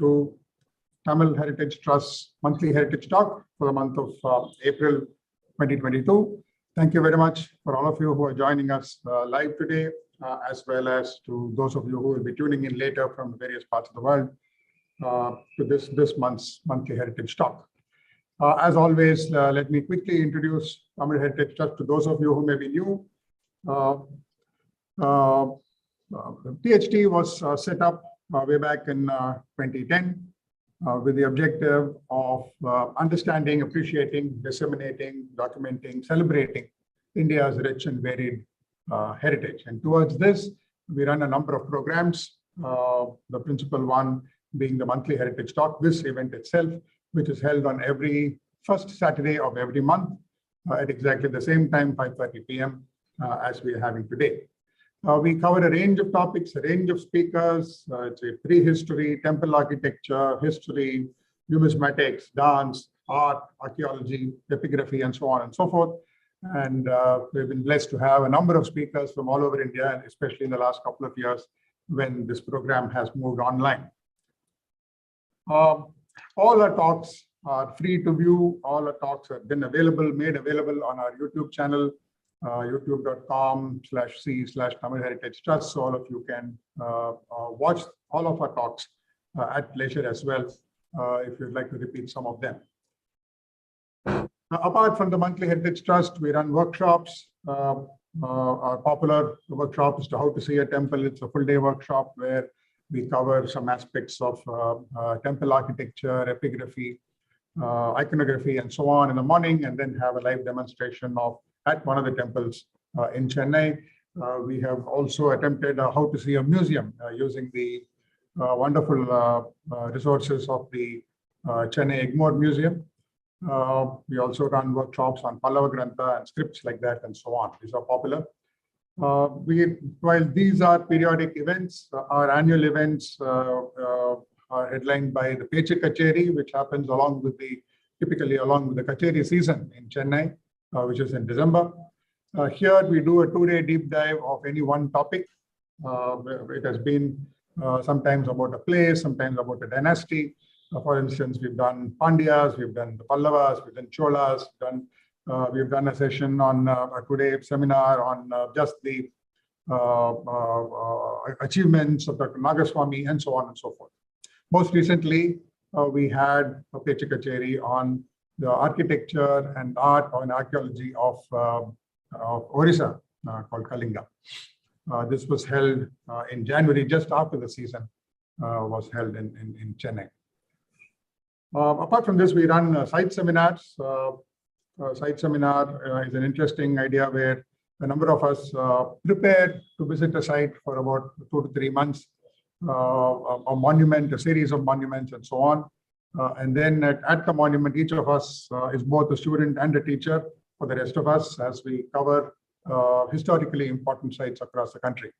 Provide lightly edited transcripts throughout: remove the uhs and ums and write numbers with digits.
to Tamil Heritage Trust's monthly Heritage Talk for the month of April 2022. Thank you very much for all of you who are joining us live today, as well as to those of you who will be tuning in later from various parts of the world to this month's monthly Heritage Talk. As always, let me quickly introduce Tamil Heritage Trust to those of you who may be new. THT was set up way back in 2010 with the objective of understanding, appreciating, disseminating, documenting, celebrating India's rich and varied heritage. And towards this, we run a number of programs, the principal one being the monthly Heritage Talk, this event itself, which is held on every first Saturday of every month at exactly the same time, 5:30 p.m. As we are having today. We cover a range of topics, a range of speakers. It's a prehistory, temple architecture, history, numismatics, dance, art, archaeology, epigraphy, and so on and so forth. And we've been blessed to have a number of speakers from all over India, and especially in the last couple of years when this program has moved online. All our talks are free to view. All our talks have been made available on our YouTube channel, youtube.com/c/Tamil Heritage Trust. So all of you can watch all of our talks at leisure as well, if you'd like to repeat some of them. Apart from the monthly Heritage Trust, we run workshops. Our popular workshop is to how to see a temple. It's a full-day workshop where we cover some aspects of temple architecture, epigraphy, iconography, and so on in the morning, and then have a live demonstration at one of the temples in Chennai. We have also attempted how to see a museum using the wonderful resources of the Chennai Egmore Museum. We also run workshops on Pallava Grantha and scripts like that and so on. These are popular. While these are periodic events, our annual events are headlined by the Peche Kacheri, which happens typically along with the Kacheri season in Chennai, which is in December. Here we do a 2-day deep dive of any one topic. It has been sometimes about a place, sometimes about a dynasty. For instance, we've done Pandyas, we've done the Pallavas, we've done Cholas, we've done a session on a 2-day seminar on just the achievements of Dr. Nagaswamy, and so on and so forth. Most recently, we had a Peche Kacheri on the architecture and art and archaeology of Orissa, called Kalinga. This was held in January, just after the season was held in Chennai. Apart from this, we run site seminars. Site seminar is an interesting idea where a number of us prepare to visit a site for about 2 to 3 months, a monument, a series of monuments, and so on. And then at the monument, each of us is both a student and a teacher for the rest of us as we cover historically important sites across the country.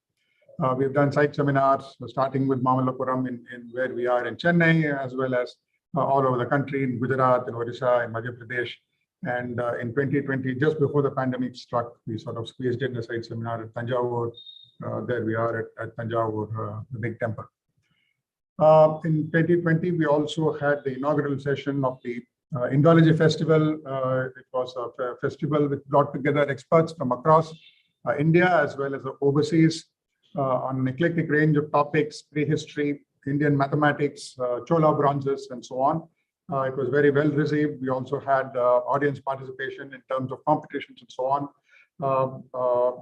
We've done site seminars starting with Mamallapuram in where we are in Chennai, as well as all over the country in Gujarat, in Orissa, in Madhya Pradesh. And in 2020, just before the pandemic struck, we sort of squeezed in a site seminar at Tanjavur. There we are at Tanjavur, the big temple. In 2020, we also had the inaugural session of the Indology Festival. It was a festival which brought together experts from across India as well as overseas on an eclectic range of topics: prehistory, Indian mathematics, Chola bronzes, and so on. It was very well received. We also had audience participation in terms of competitions and so on.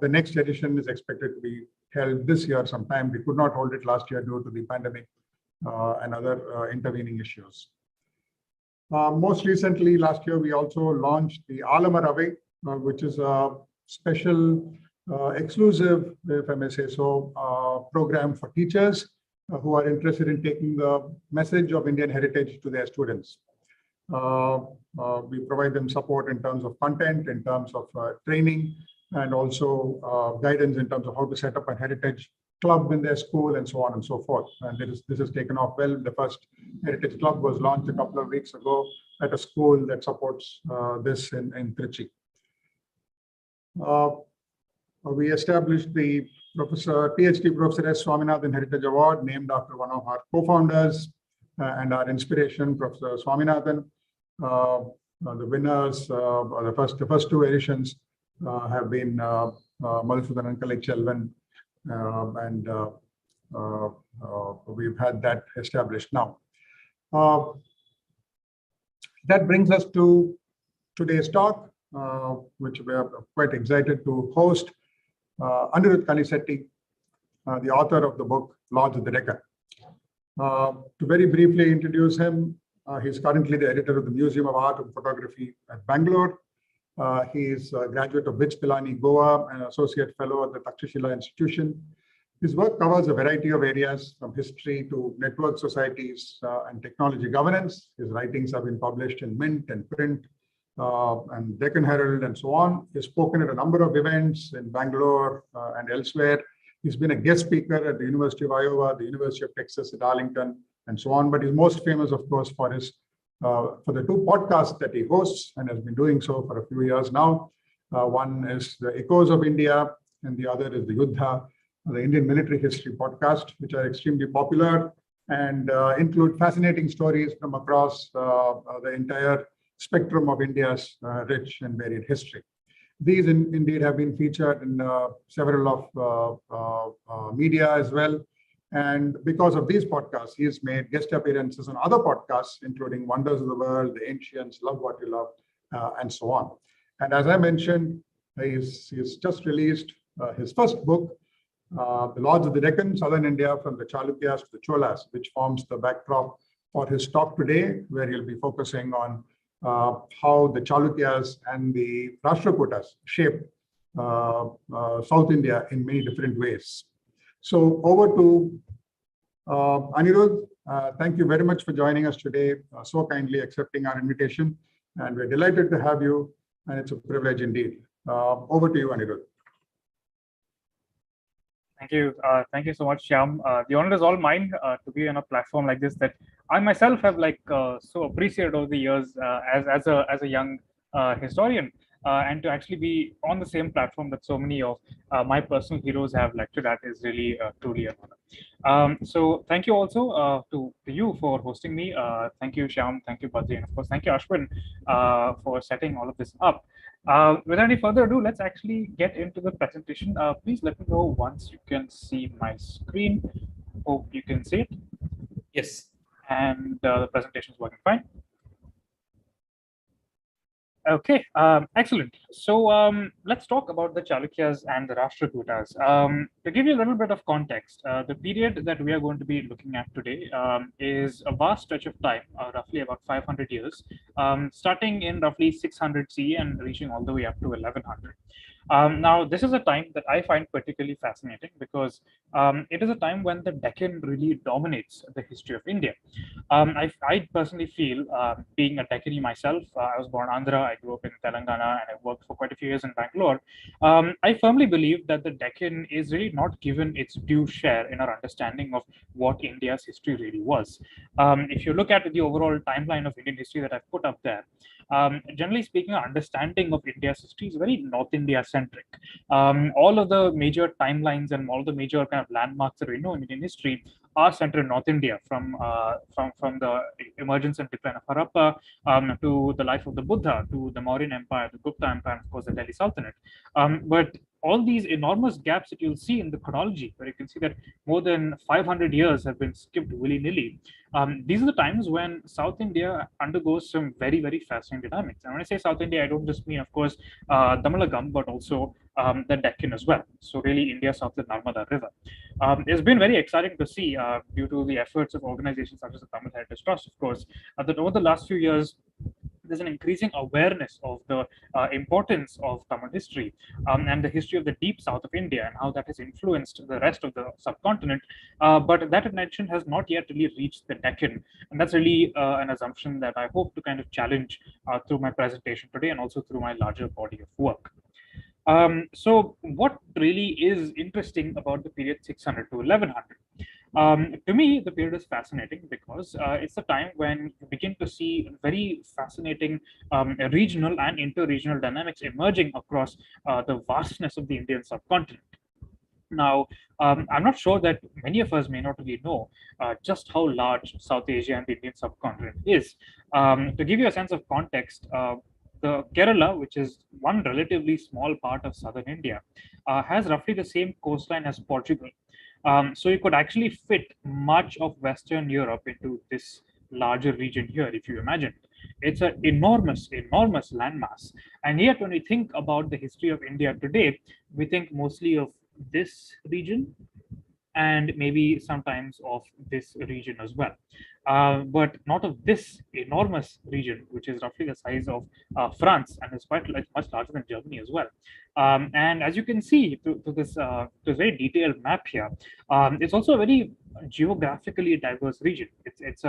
The next edition is expected to be held this year sometime. We could not hold it last year due to the pandemic and other intervening issues. Most recently, last year, we also launched the Alamarave, which is a special, exclusive, if I may say so, program for teachers who are interested in taking the message of Indian heritage to their students. We provide them support in terms of content, in terms of training, and also guidance in terms of how to set up a heritage club in their school, and so on and so forth. And this has taken off well. The first heritage club was launched a couple of weeks ago at a school that supports this in Trichy. We established the THT Professor S. Swaminathan Heritage Award, named after one of our co-founders. and our inspiration, Professor Swaminathan. The winners, the first two editions have been Madhusudan and Kalai and we've had that established now. That brings us to today's talk, which we are quite excited to host. Anirudh Kanisetti, the author of the book Lords of the Deccan. To very briefly introduce him, he's currently the editor of the Museum of Art and Photography at Bangalore. He is a graduate of Vich Pilani, Goa, and associate fellow at the Takshashila Institution. His work covers a variety of areas from history to network societies and technology governance. His writings have been published in Mint and Print and Deccan Herald and so on. He's spoken at a number of events in Bangalore and elsewhere. He's been a guest speaker at the University of Iowa, the University of Texas at Arlington, and so on. But he's most famous, of course, for his for the two podcasts that he hosts and has been doing so for a few years now. One is the Echoes of India, and the other is the Yuddha, the Indian Military History podcast, which are extremely popular and include fascinating stories from across the entire spectrum of India's rich and varied history. These indeed have been featured in several of media as well. And because of these podcasts, he has made guest appearances on other podcasts, including Wonders of the World, The Ancients, Love What You Love, and so on. And as I mentioned, he's just released his first book, The Lords of the Deccan, Southern India from the Chalukyas to the Cholas, which forms the backdrop for his talk today, where he'll be focusing on how the Chalukyas and the Rashtrakutas shaped South India in many different ways. So over to Anirudh. Thank you very much for joining us today, so kindly accepting our invitation. And we're delighted to have you, and it's a privilege indeed. Over to you, Anirudh. Thank you. Thank you so much, Shyam. The honor is all mine to be on a platform like this that I myself have so appreciated over the years as a young historian, and to actually be on the same platform that so many of my personal heroes have lectured at is really truly an honor. So thank you also to you for hosting me. Thank you, Shyam. Thank you, Badri, and of course, thank you, Ashwin, for setting all of this up. Without any further ado, let's actually get into the presentation. Please let me know once you can see my screen. Hope you can see it. Yes. And the presentation is working fine. Okay, excellent. So let's talk about the Chalukyas and the Rashtrakutas. To give you a little bit of context, the period that we are going to be looking at today is a vast stretch of time, roughly about 500 years, starting in roughly 600 CE and reaching all the way up to 1100. Now, this is a time that I find particularly fascinating because it is a time when the Deccan really dominates the history of India. I personally feel, being a Deccani myself, I was born Andhra, I grew up in Telangana, and I worked for quite a few years in Bangalore. I firmly believe that the Deccan is really not given its due share in our understanding of what India's history really was. If you look at the overall timeline of Indian history that I've put up there, generally speaking, our understanding of India's history is very North India centric. All of the major timelines and all the major kind of landmarks that we know in Indian history are centered in North India, from the emergence and decline of Harappa to the life of the Buddha, to the Mauryan Empire, the Gupta Empire, and of course the Delhi Sultanate. But all these enormous gaps that you'll see in the chronology, where you can see that more than 500 years have been skipped willy-nilly. These are the times when South India undergoes some very, very fascinating dynamics. And when I say South India, I don't just mean, of course, Damalagam, but also the Deccan as well. So really India south of the Narmada River. It's been very exciting to see, due to the efforts of organizations such as the Tamil Heritage Trust, of course, that over the last few years, there's an increasing awareness of the importance of Tamil history and the history of the deep south of India and how that has influenced the rest of the subcontinent. But that attention has not yet really reached the Deccan. And that's really an assumption that I hope to kind of challenge through my presentation today and also through my larger body of work. So what really is interesting about the period 600 to 1100? To me, the period is fascinating because it's a time when you begin to see very fascinating regional and inter-regional dynamics emerging across the vastness of the Indian subcontinent. Now, I'm not sure that many of us may not really know just how large South Asia and the Indian subcontinent is. To give you a sense of context, the Kerala, which is one relatively small part of southern India, has roughly the same coastline as Portugal. So you could actually fit much of Western Europe into this larger region here, if you imagine. It's an enormous, enormous landmass. And yet, when we think about the history of India today, we think mostly of this region and maybe sometimes of this region as well. But not of this enormous region, which is roughly the size of France and is quite much larger than Germany as well. And as you can see to this very detailed map here, it's also a very geographically diverse region. It's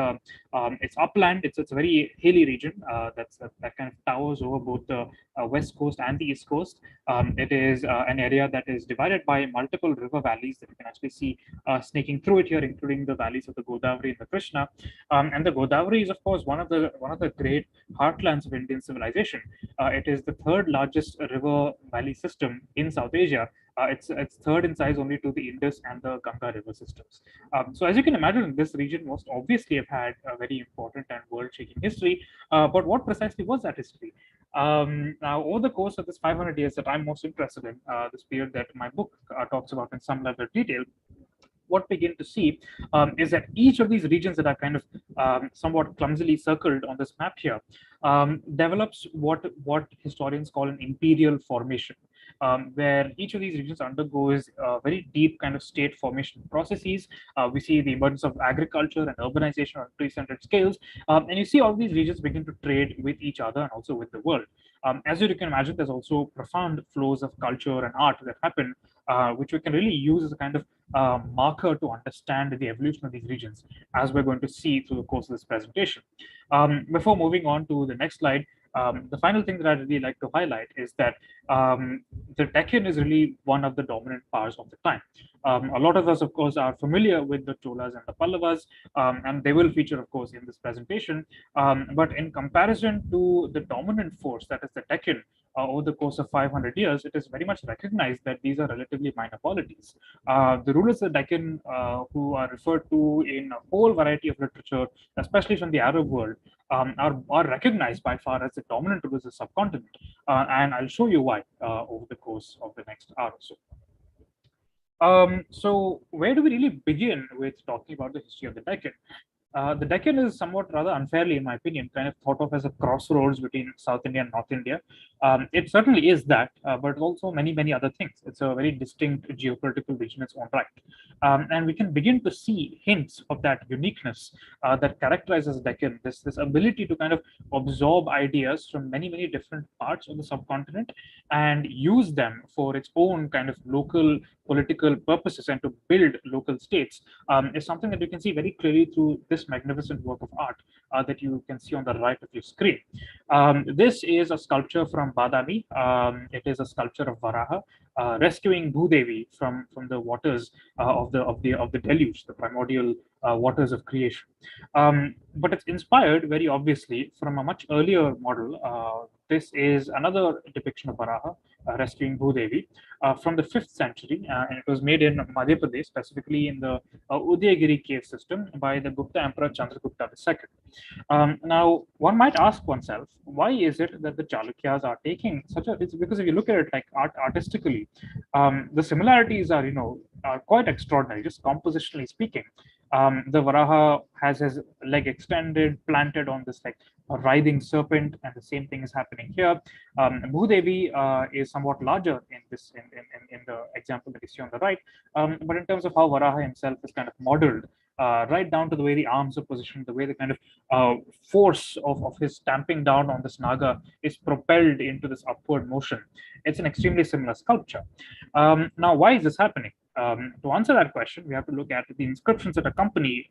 upland. It's a very hilly region that kind of towers over both the west coast and the east coast. It is an area that is divided by multiple river valleys that you can actually see snaking through it here, including the valleys of the Godavari and the Krishna. And the Godavari is, of course, one of the great heartlands of Indian civilization. It is the third largest river valley system in South Asia. It's third in size only to the Indus and the Ganga river systems. So as you can imagine, this region most obviously have had a very important and world-shaking history. But what precisely was that history? Now, over the course of this 500 years that I'm most interested in, this period that my book talks about in some level of detail, what we begin to see is that each of these regions that are kind of somewhat clumsily circled on this map here develops what historians call an imperial formation, where each of these regions undergoes very deep kind of state formation processes. We see the emergence of agriculture and urbanization on pre-centered scales, and you see all these regions begin to trade with each other and also with the world. As you can imagine, there's also profound flows of culture and art that happen, which we can really use as a kind of marker to understand the evolution of these regions, as we're going to see through the course of this presentation. Before moving on to the next slide, the final thing that I'd really like to highlight is that the Deccan is really one of the dominant powers of the time. A lot of us, of course, are familiar with the Cholas and the Pallavas, and they will feature, of course, in this presentation. But in comparison to the dominant force, that is the Deccan, over the course of 500 years, it is very much recognized that these are relatively minor polities. The rulers of the Deccan, who are referred to in a whole variety of literature, especially from the Arab world, are recognized by far as the dominant rulers of the subcontinent. And I'll show you why over the course of the next hour or so. So where do we really begin with talking about the history of the Deccan? The Deccan is somewhat rather unfairly, in my opinion, kind of thought of as a crossroads between South India and North India. It certainly is that, but also many, many other things. It's a very distinct geopolitical region in its own right. And we can begin to see hints of that uniqueness that characterizes Deccan, this ability to kind of absorb ideas from many, many different parts of the subcontinent and use them for its own kind of local political purposes and to build local states, is something that you can see very clearly through this magnificent work of art that you can see on the right of your screen. This is a sculpture from Badami. It is a sculpture of Varaha rescuing Bhudevi from the waters of the deluge, the primordial waters of creation. But it's inspired very obviously from a much earlier model. This is another depiction of Varaha rescuing Bhudevi from the 5th century, and it was made in Madhya Pradesh, specifically in the Udayagiri cave system by the Gupta Emperor Chandragupta II. Now, one might ask oneself, why is it that the Chalukyas are taking such a? It's because if you look at it like artistically, the similarities are quite extraordinary, just compositionally speaking. The Varaha has his leg extended, planted on this like a writhing serpent, and the same thing is happening here. Bhudevi is somewhat larger in the example that you see on the right, but in terms of how Varaha himself is kind of modeled, right down to the way the arms are positioned, the way the kind of force of his stamping down on this Naga is propelled into this upward motion. It's an extremely similar sculpture. Now, why is this happening? To answer that question, we have to look at the inscriptions that accompany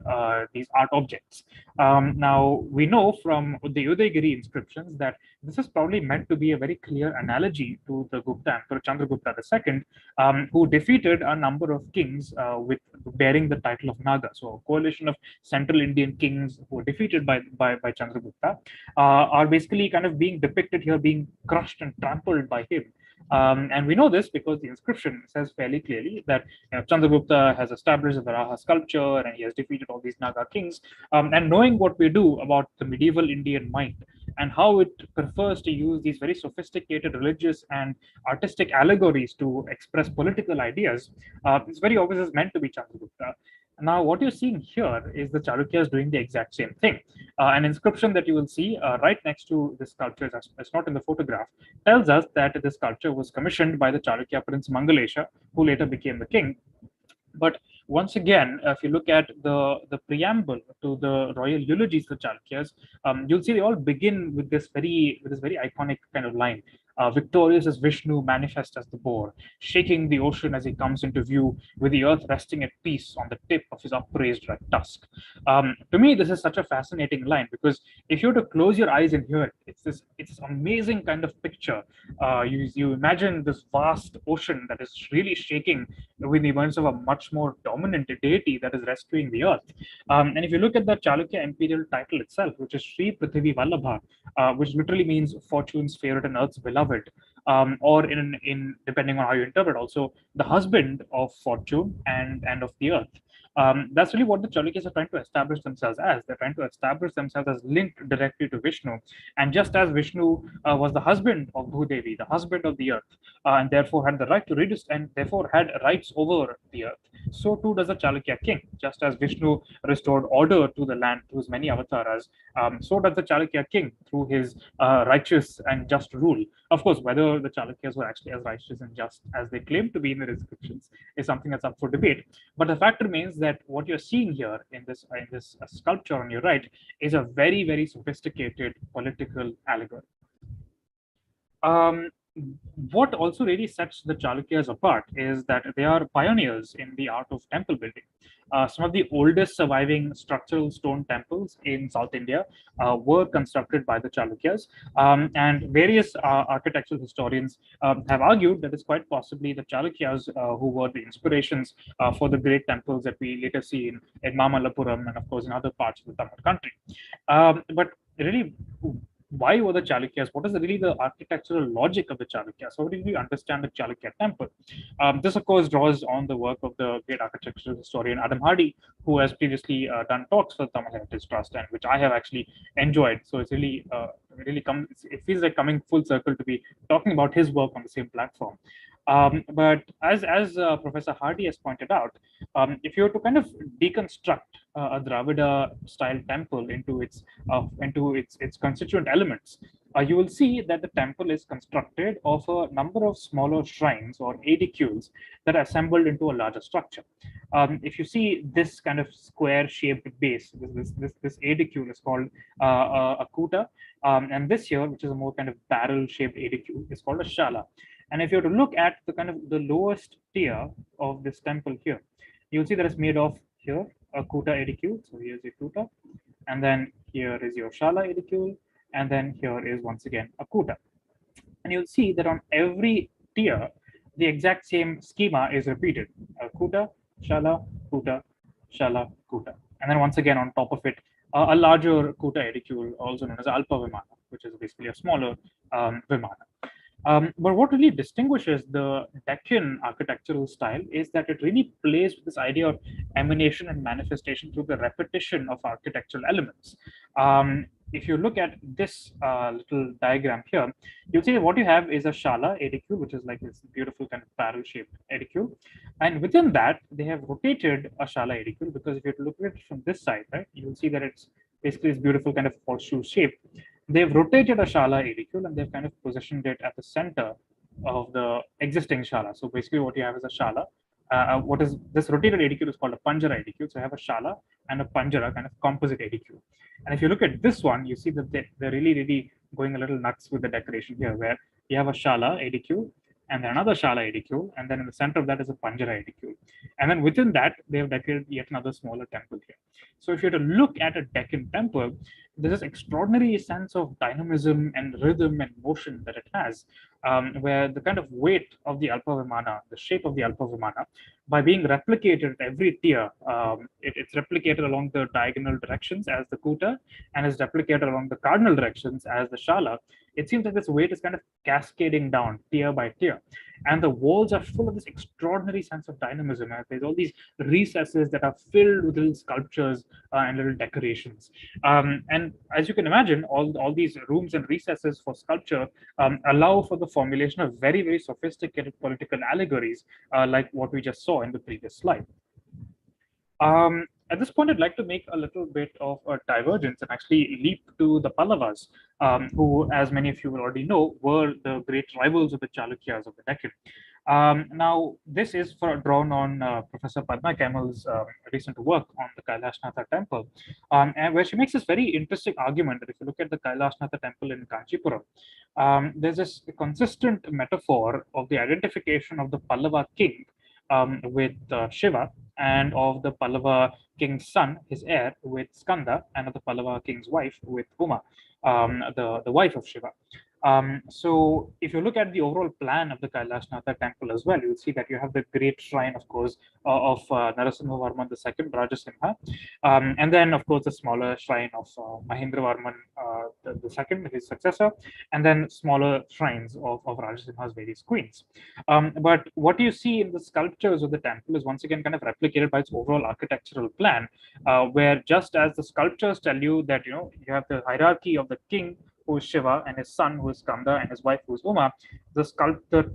these art objects. Now, we know from the Udayagiri inscriptions that this is probably meant to be a very clear analogy to the Gupta Emperor Chandragupta II, who defeated a number of kings with bearing the title of Naga. So, a coalition of Central Indian kings who were defeated by Chandragupta are basically kind of being depicted here, being crushed and trampled by him. And we know this because the inscription says fairly clearly that Chandragupta has established the Varaha sculpture and he has defeated all these Naga kings. And knowing what we do about the medieval Indian mind and how it prefers to use these very sophisticated religious and artistic allegories to express political ideas, it's very obvious it's meant to be Chandragupta. Now, what you're seeing here is the Chalukyas doing the exact same thing. An inscription that you will see right next to this sculpture, it's not in the photograph, tells us that this sculpture was commissioned by the Chalukya prince Mangalesha, who later became the king. But once again, if you look at the preamble to the royal eulogies for Chalukyas, you'll see they all begin with this very iconic kind of line. Victorious as Vishnu manifest as the boar, shaking the ocean as he comes into view, with the earth resting at peace on the tip of his upraised right tusk. To me, this is such a fascinating line because if you were to close your eyes and hear it, it's this amazing kind of picture. You imagine this vast ocean that is really shaking with the emergence of a much more dominant deity that is rescuing the earth. And if you look at the Chalukya imperial title itself, which is Sri Prithvi Vallabha, which literally means fortune's favorite and earth's beloved, or in depending on how you interpret, also the husband of fortune and of the earth. That's really what the Chalukyas are trying to establish themselves as. They're trying to establish themselves as linked directly to Vishnu. And just as Vishnu was the husband of Bhudevi, the husband of the earth, and therefore had the right to redistribute and therefore had rights over the earth, so too does the Chalukya king. Just as Vishnu restored order to the land through his many avatars, so does the Chalukya king through his righteous and just rule. Of course, whether the Chalukyas were actually as righteous and just as they claim to be in their inscriptions is something that's up for debate. But the fact remains that what you're seeing here in this sculpture on your right is a very sophisticated political allegory. What also really sets the Chalukyas apart is that they are pioneers in the art of temple building. Some of the oldest surviving structural stone temples in South India were constructed by the Chalukyas, and various architectural historians have argued that it's quite possibly the Chalukyas who were the inspirations for the great temples that we later see in Mamallapuram and, of course, in other parts of the Tamil country. But really, why were the Chalukyas? What is really the architectural logic of the Chalukyas? How did we understand the Chalukya temple? This, of course, draws on the work of the great architectural historian Adam Hardy, who has previously done talks for the Tamil Heritage Trust, and which I have actually enjoyed. So it's really, it feels like coming full circle to be talking about his work on the same platform. But as Professor Hardy has pointed out, if you were to kind of deconstruct a Dravida style temple into its constituent elements, you will see that the temple is constructed of a number of smaller shrines or edicules that are assembled into a larger structure. If you see this kind of square-shaped base, this edicule is called a kuta, and this here, which is a more kind of barrel-shaped edicule, is called a shala. And if you were to look at the kind of the lowest tier of this temple here, you'll see that it's made of here a kuta edicule. So here's your kuta, and then here is your shala edicule, and then here is once again a kuta. And you'll see that on every tier, the exact same schema is repeated: a kuta, shala, kuta, shala, kuta, and then once again on top of it, a larger kuta edicule, also known as alpa vimana, which is basically a smaller vimana. But what really distinguishes the Deccan architectural style is that it really plays with this idea of emanation and manifestation through the repetition of architectural elements. If you look at this little diagram here, you'll see that what you have is a shala edicule, which is like this beautiful kind of barrel-shaped edicule. And within that, they have rotated a shala edicule, because if you look at it from this side, right, you'll see that it's basically this beautiful kind of horseshoe shape. They've rotated a shala edicule and they've kind of positioned it at the center of the existing shala. So basically what you have is a shala. What is this rotated edicule is called a panjara edicule. So I have a shala and a panjara kind of composite edicule. And if you look at this one, you see that they're really going a little nuts with the decoration here, where you have a shala edicule and then another shala edicule, and then in the center of that is a panjara edicule. And then within that, they have decorated yet another smaller temple here. So if you were to look at a Deccan temple, there's this extraordinary sense of dynamism and rhythm and motion that it has, where the kind of weight of the alpa vimana, the shape of the alpa vimana, by being replicated at every tier, it's replicated along the diagonal directions as the kuta, and is replicated along the cardinal directions as the shala, it seems like this weight is kind of cascading down tier by tier. And the walls are full of this extraordinary sense of dynamism. There's all these recesses that are filled with little sculptures and little decorations. And as you can imagine, all these rooms and recesses for sculpture allow for the formulation of very, very sophisticated political allegories, like what we just saw in the previous slide. At this point, I'd like to make a little bit of a divergence and actually leap to the Pallavas, who, as many of you will already know, were the great rivals of the Chalukyas of the Deccan. Now, this is drawn on Professor Padma Kamal's recent work on the Kailashatha Temple, and where she makes this very interesting argument that if you look at the Kailashatha Temple in Kanchipuram, there's this consistent metaphor of the identification of the Pallava king with Shiva, and of the Pallava king's son, his heir, with Skanda, and of the Pallava king's wife with Uma, the wife of Shiva. So if you look at the overall plan of the Kailashatha temple as well, you'll see that you have the great shrine, of course, of Narasimhavarman II, Rajasimha, and then, of course, the smaller shrine of Mahendravarman the second, his successor, and then smaller shrines of Rajasimha's various queens. But what you see in the sculptures of the temple is once again kind of replicated by its overall architectural plan, where just as the sculptures tell you that you have the hierarchy of the king, who is Shiva, and his son, who is Skanda, and his wife, who is Uma, the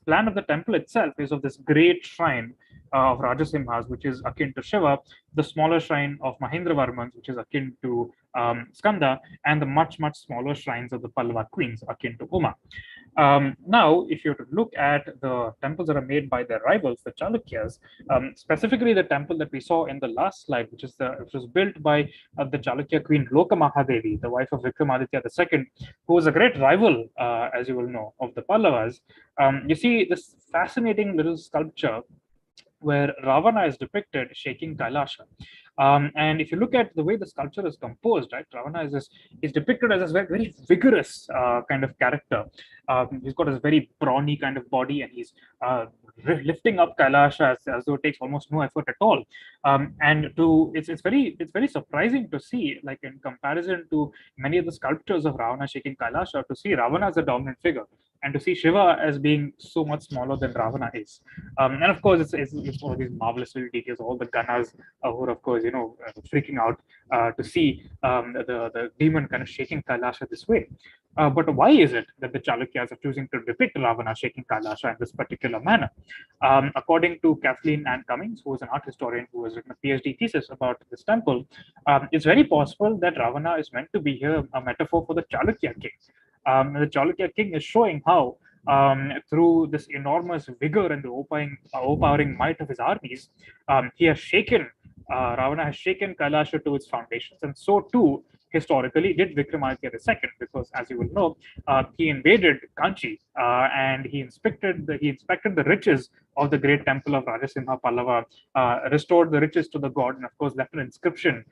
plan of the temple itself is of this great shrine of Rajasimhas, which is akin to Shiva, the smaller shrine of Mahendravarmans, which is akin to Skanda, and the much, much smaller shrines of the Pallava queens, akin to Uma. Now, if you were to look at the temples that are made by their rivals, the Chalukyas, specifically the temple that we saw in the last slide, which was built by the Chalukya queen Lokamahadevi, the wife of Vikramaditya II, who was a great rival, as you will know, of the Pallavas. You see this fascinating little sculpture where Ravana is depicted shaking Kailasha. And if you look at the way the sculpture is composed, right, Ravana is depicted as this very, very vigorous kind of character. He's got a very brawny kind of body, and he's lifting up Kailasha as though it takes almost no effort at all. And it's very surprising to see, like in comparison to many of the sculptures of Ravana shaking Kailasha, to see Ravana as a dominant figure, and to see Shiva as being so much smaller than Ravana is. And of course, it's all these marvelous little details, all the Ganas who are, of course, freaking out to see the demon kind of shaking Kailasha this way. But why is it that the Chalukyas are choosing to depict Ravana shaking Kailasha in this particular manner? According to Kathleen Ann Cummings, who is an art historian who has written a PhD thesis about this temple, it's very possible that Ravana is meant to be here a metaphor for the Chalukya king. The Chalukya king is showing how, through this enormous vigor and the overpowering might of his armies, he has shaken Ravana has shaken Kailasha to its foundations, and so too historically did Vikramaditya II, because as you will know, he invaded Kanchi and he inspected the riches of the great temple of Rajasimha Pallava, restored the riches to the god, and of course left an inscription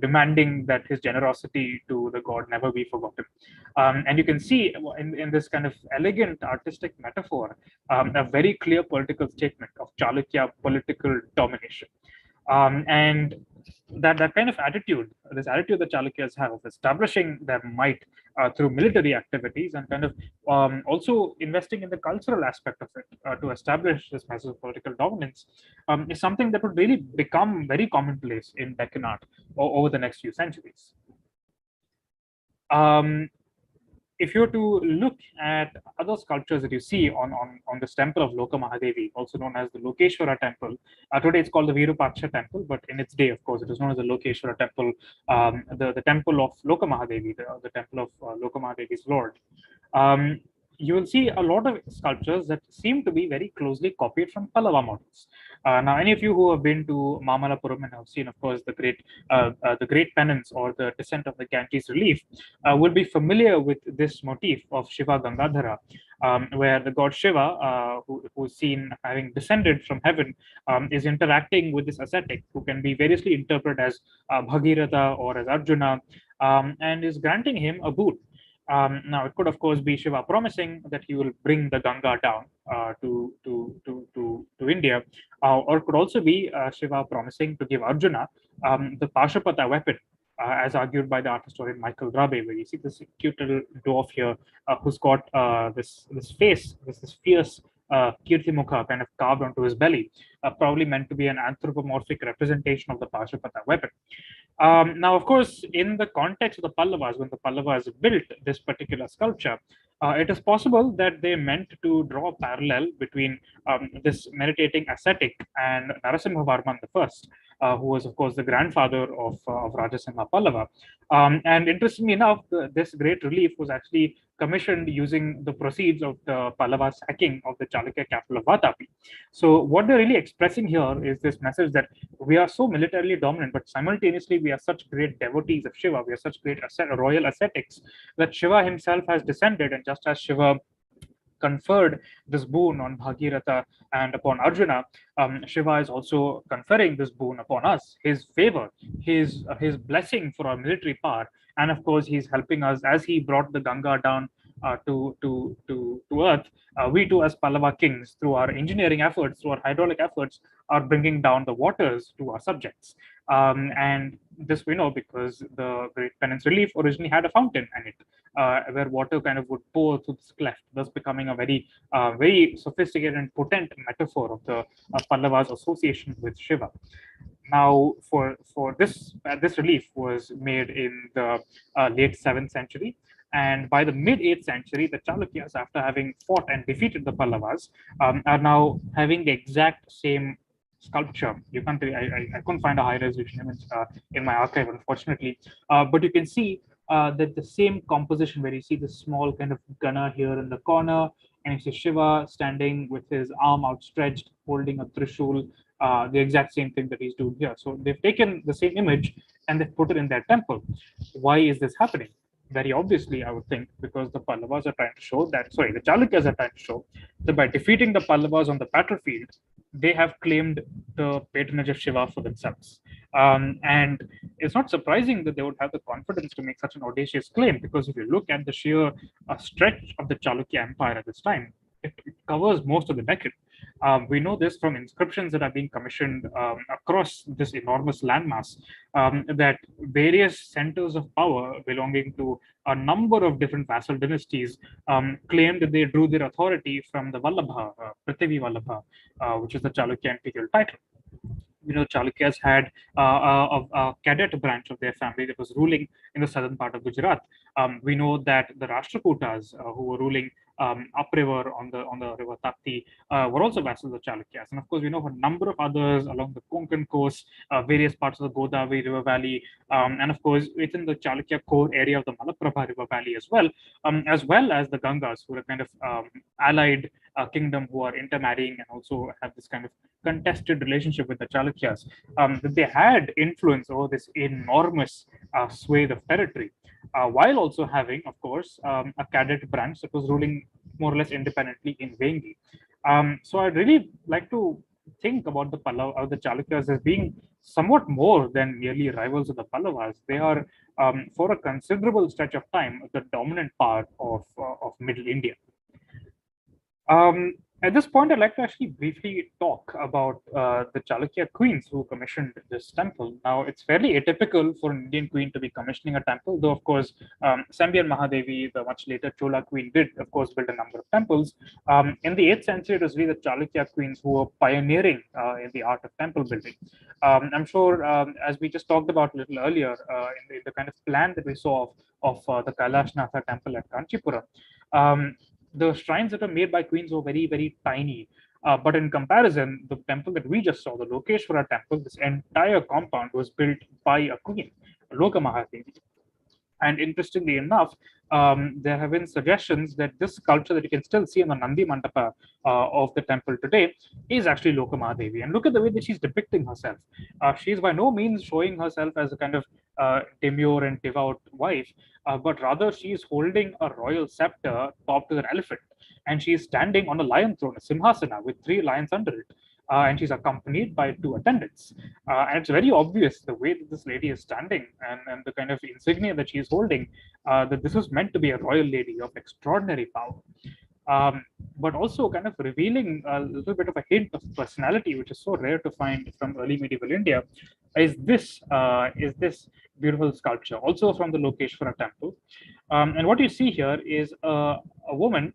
demanding that his generosity to the god never be forgotten. And you can see in this kind of elegant artistic metaphor a very clear political statement of Chalukya political domination. And that kind of attitude, this attitude that Chalukyas have of establishing their might through military activities, and kind of also investing in the cultural aspect of it to establish this massive political dominance, is something that would really become very commonplace in Deccan art over the next few centuries. If you were to look at other sculptures that you see on this temple of Lokamahadevi, also known as the Lokeshwara temple, today it's called the Virupaksha temple, but in its day, of course, it is known as the Lokeshwara temple, the temple of Lokamahadevi, the temple of Lokamahadevi's lord. You will see a lot of sculptures that seem to be very closely copied from Pallava models. Now, any of you who have been to Mamalapuram and have seen, of course, the great penance or the descent of the Ganges relief, will be familiar with this motif of Shiva Gangadhara, where the god Shiva, who's seen having descended from heaven, is interacting with this ascetic, who can be variously interpreted as Bhagiratha or as Arjuna, and is granting him a boon. Now, it could, of course, be Shiva promising that he will bring the Ganga down to India, or it could also be Shiva promising to give Arjuna the Pashupata weapon as argued by the art historian Michael Rabe, where you see this cute little dwarf here who's got this face, this fierce Kirtimukha kind of carved onto his belly, probably meant to be an anthropomorphic representation of the Pashupata weapon. Now, of course, in the context of the Pallavas, when the Pallavas built this particular sculpture, it is possible that they meant to draw a parallel between this meditating ascetic and Narasimhavarman I, who was, of course, the grandfather of Rajasimha Pallava. And interestingly enough, this great relief was actually commissioned using the proceeds of the Pallava sacking of the Chalukya capital of Vatapi. So what they're really expressing here is this message that we are so militarily dominant, but simultaneously we are such great devotees of Shiva, we are such great royal ascetics, that Shiva himself has descended, and just as Shiva conferred this boon on Bhagiratha and upon Arjuna, Shiva is also conferring this boon upon us, his favor, his blessing for our military power. And of course, he's helping us as he brought the Ganga down to earth. We too, as Pallava kings, through our engineering efforts, through our hydraulic efforts, are bringing down the waters to our subjects. And this we know because the Great Penance Relief originally had a fountain in it, where water kind of would pour through this cleft, thus becoming a very sophisticated and potent metaphor of the Pallavas' association with Shiva. Now, for this relief was made in the late 7th century, and by the mid 8th century, the Chalukyas, after having fought and defeated the Pallavas, are now having the exact same sculpture. You can't. I couldn't find a high resolution image in my archive, unfortunately. But you can see that the same composition, where you see the small kind of gunner here in the corner, and you see Shiva standing with his arm outstretched, holding a trishul. The exact same thing that he's doing here. So they've taken the same image and they've put it in their temple. Why is this happening? Very obviously, I would think, because the Pallavas are trying to show that, the Chalukyas are trying to show that by defeating the Pallavas on the battlefield, they have claimed the patronage of Shiva for themselves. And it's not surprising that they would have the confidence to make such an audacious claim, because if you look at the sheer stretch of the Chalukya Empire at this time, it covers most of the Deccan. We know this from inscriptions that are being commissioned across this enormous landmass, that various centers of power belonging to a number of different vassal dynasties claimed that they drew their authority from the Vallabha, Prithvi Vallabha, which is the Chalukya imperial title. Chalukyas had a cadet branch of their family that was ruling in the southern part of Gujarat. We know that the Rashtrakutas, who were ruling upriver on the river Tapti, were also vassals of Chalukyas. And of course, we know a number of others along the Konkan coast, various parts of the Godavari River Valley, and of course, within the Chalukya core area of the Malaprabha River Valley as well as the Gangas, who are kind of allied kingdom who are intermarrying and also have this kind of contested relationship with the Chalukyas, that they had influence over this enormous swathe of territory, while also having, of course, a cadet branch that was ruling more or less independently in Vengi. So I'd really like to think about the Chalukyas as being somewhat more than merely rivals of the Pallavas. They are, for a considerable stretch of time, the dominant part of Middle India. At this point, I'd like to actually briefly talk about the Chalukya queens who commissioned this temple. Now, it's fairly atypical for an Indian queen to be commissioning a temple, though, of course, Sambhiyan Mahadevi, the much later Chola queen, did, of course, build a number of temples. In the 8th century, it was really the Chalukya queens who were pioneering in the art of temple building. I'm sure, as we just talked about a little earlier, in the kind of plan that we saw of the Kailashatha Temple at Kanchipuram, the shrines that were made by queens were very, very tiny. But in comparison, the temple that we just saw, the Lokeshwara temple, this entire compound was built by a queen, Loka Mahadevi. And interestingly enough, there have been suggestions that this sculpture that you can still see in the Nandi Mandapa of the temple today is actually Loka Mahadevi. And look at the way that she's depicting herself. She's by no means showing herself as a kind of demure and devout wife, but rather she's holding a royal scepter topped with an elephant. And she's standing on a lion throne, a simhasana, with 3 lions under it. And she's accompanied by 2 attendants. And it's very obvious the way that this lady is standing and the kind of insignia that she's holding, that this was meant to be a royal lady of extraordinary power. but also kind of revealing a little bit of a hint of personality, which is so rare to find from early medieval India, is this beautiful sculpture, also from the Lokeshwara temple. And what you see here is a woman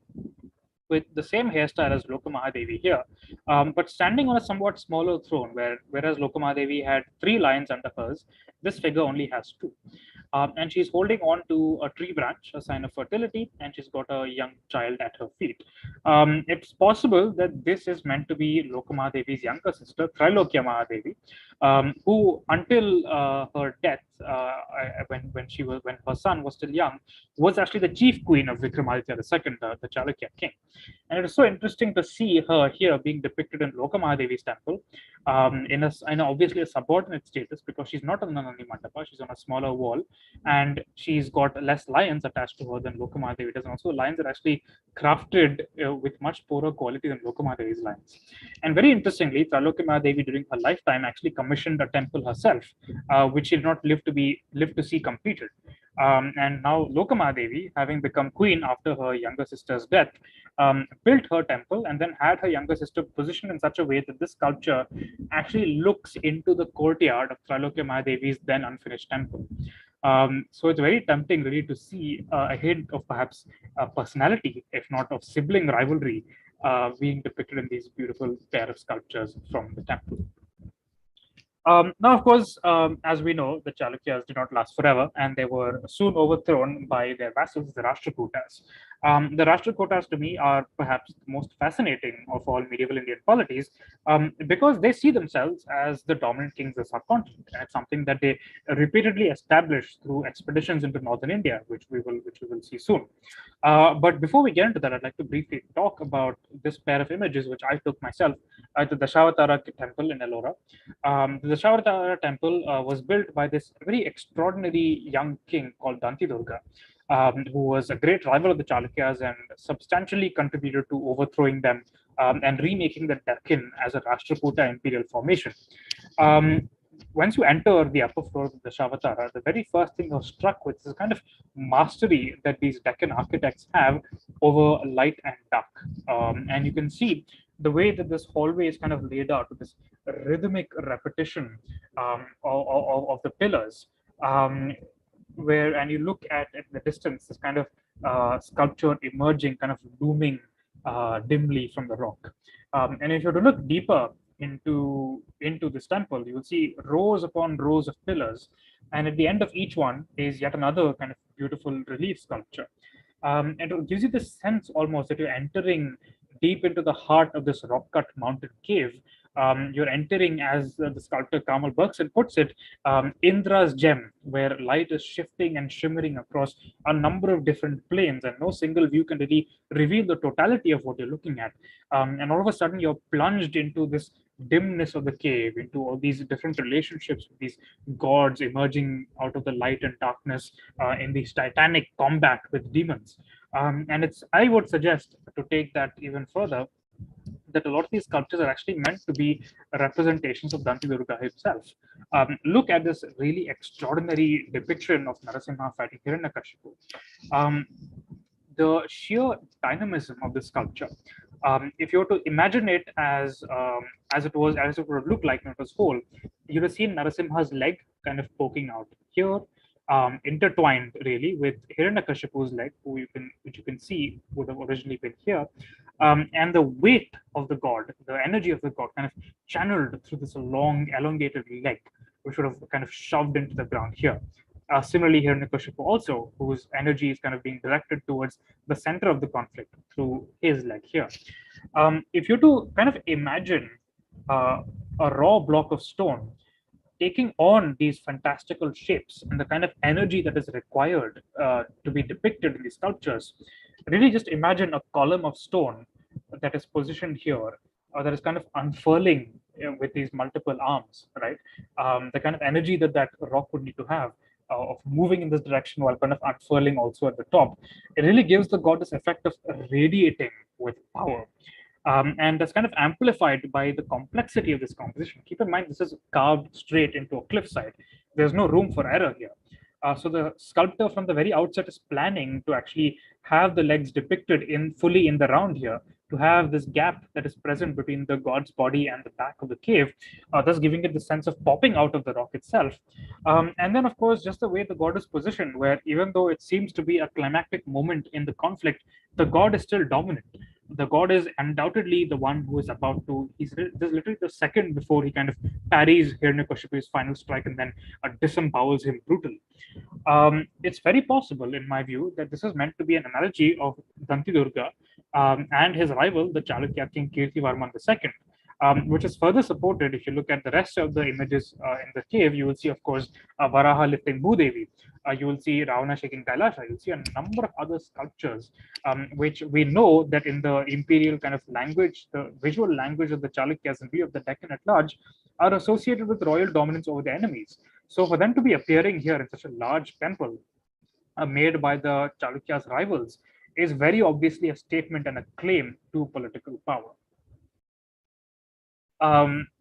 with the same hairstyle as Lokamahadevi here, but standing on a somewhat smaller throne, whereas Lokamahadevi had three lions under hers, this figure only has two. And she's holding on to a tree branch, a sign of fertility, and she's got a young child at her feet. It's possible that this is meant to be Lokamahadevi's younger sister, Trilokya Mahadevi, who until her death, when her son was still young, was actually the chief queen of Vikramaditya II, the Chalukya king. And it is so interesting to see her here being depicted in Lokamahadevi's temple, in obviously a subordinate status, because she's not on the Nandi Mandapa, she's on a smaller wall, and she's got less lions attached to her than Lokamahadevi does. And also, lions are actually crafted with much poorer quality than Lokamahadevi's lions. And very interestingly, Trilokya Mahadevi during her lifetime actually commissioned a temple herself, which she did not live to see completed. And now Lokamahadevi, having become queen after her younger sister's death, built her temple and then had her younger sister positioned in such a way that this sculpture actually looks into the courtyard of Trilokya Mahadevi's then unfinished temple. So it's very tempting really to see a hint of perhaps personality, if not of sibling rivalry, being depicted in these beautiful pair of sculptures from the temple. Now, of course, as we know, the Chalukyas did not last forever, and they were soon overthrown by their vassals, the Rashtrakutas. The Rashtrakutas, to me, are perhaps the most fascinating of all medieval Indian polities, because they see themselves as the dominant kings of the subcontinent, and it's something that they repeatedly established through expeditions into northern India, which we will see soon. But before we get into that, I'd like to briefly talk about this pair of images, which I took myself at the Dashavatara temple in Ellora. The Dashavatara temple was built by this very extraordinary young king called Dantidurga, who was a great rival of the Chalukyas and substantially contributed to overthrowing them and remaking the Deccan as a Rashtrakuta imperial formation. Once you enter the upper floor of the Dashavatara, the very first thing you're struck with is the kind of mastery that these Deccan architects have over light and dark. And you can see the way that this hallway is kind of laid out with this rhythmic repetition of the pillars, and you look at the distance, this kind of sculpture emerging, kind of looming dimly from the rock. And if you were to look deeper into this temple, you will see rows upon rows of pillars, and at the end of each one is yet another kind of beautiful relief sculpture. And it gives you this sense almost that you're entering deep into the heart of this rock-cut mountain cave. You're entering, as the sculptor Kamal Bergson puts it, Indra's gem, where light is shifting and shimmering across a number of different planes, and no single view can really reveal the totality of what you're looking at. And all of a sudden, you're plunged into this dimness of the cave, into all these different relationships with these gods emerging out of the light and darkness in this titanic combat with demons. And I would suggest, to take that even further, that a lot of these sculptures are actually meant to be representations of Dantidurga himself. Look at this really extraordinary depiction of Narasimha fighting Hiranyakashipu. The sheer dynamism of this sculpture. If you were to imagine it as it would look like when it was whole, you would have seen Narasimha's leg kind of poking out here, intertwined really with Hiranyakashipu's leg, which you can see would have originally been here, and the weight of the god, the energy of the god, kind of channeled through this long, elongated leg, which would have kind of shoved into the ground here. Similarly, Hiranyakashipu also, whose energy is kind of being directed towards the center of the conflict through his leg here. If you to kind of imagine a raw block of stone taking on these fantastical shapes and the kind of energy that is required to be depicted in these sculptures, really just imagine a column of stone that is positioned here, or that is kind of unfurling with these multiple arms, right? The kind of energy that rock would need to have of moving in this direction while kind of unfurling also at the top, it really gives the god this effect of radiating with power. And that's kind of amplified by the complexity of this composition. Keep in mind, this is carved straight into a cliffside. There's no room for error here. So the sculptor from the very outset is planning to actually have the legs depicted in fully in the round here, to have this gap that is present between the god's body and the back of the cave, thus giving it the sense of popping out of the rock itself. And then, of course, just the way the god is positioned, where even though it seems to be a climactic moment in the conflict, the god is still dominant. The god is undoubtedly the one who is about to. There's literally the second before he kind of parries Hiranyakashipu's final strike and then disembowels him brutally. It's very possible, in my view, that this is meant to be an analogy of Danti Durga and his rival, the Chalukya king Kirtivarman II, which is further supported if you look at the rest of the images in the cave. You will see, of course, Varaha lifting Bhudevi. You will see Ravana shaking Kailasha. You'll see a number of other sculptures, which we know that in the imperial kind of language, the visual language of the Chalukyas and view of the Deccan at large, are associated with royal dominance over the enemies. So for them to be appearing here in such a large temple made by the Chalukyas' rivals is very obviously a statement and a claim to political power.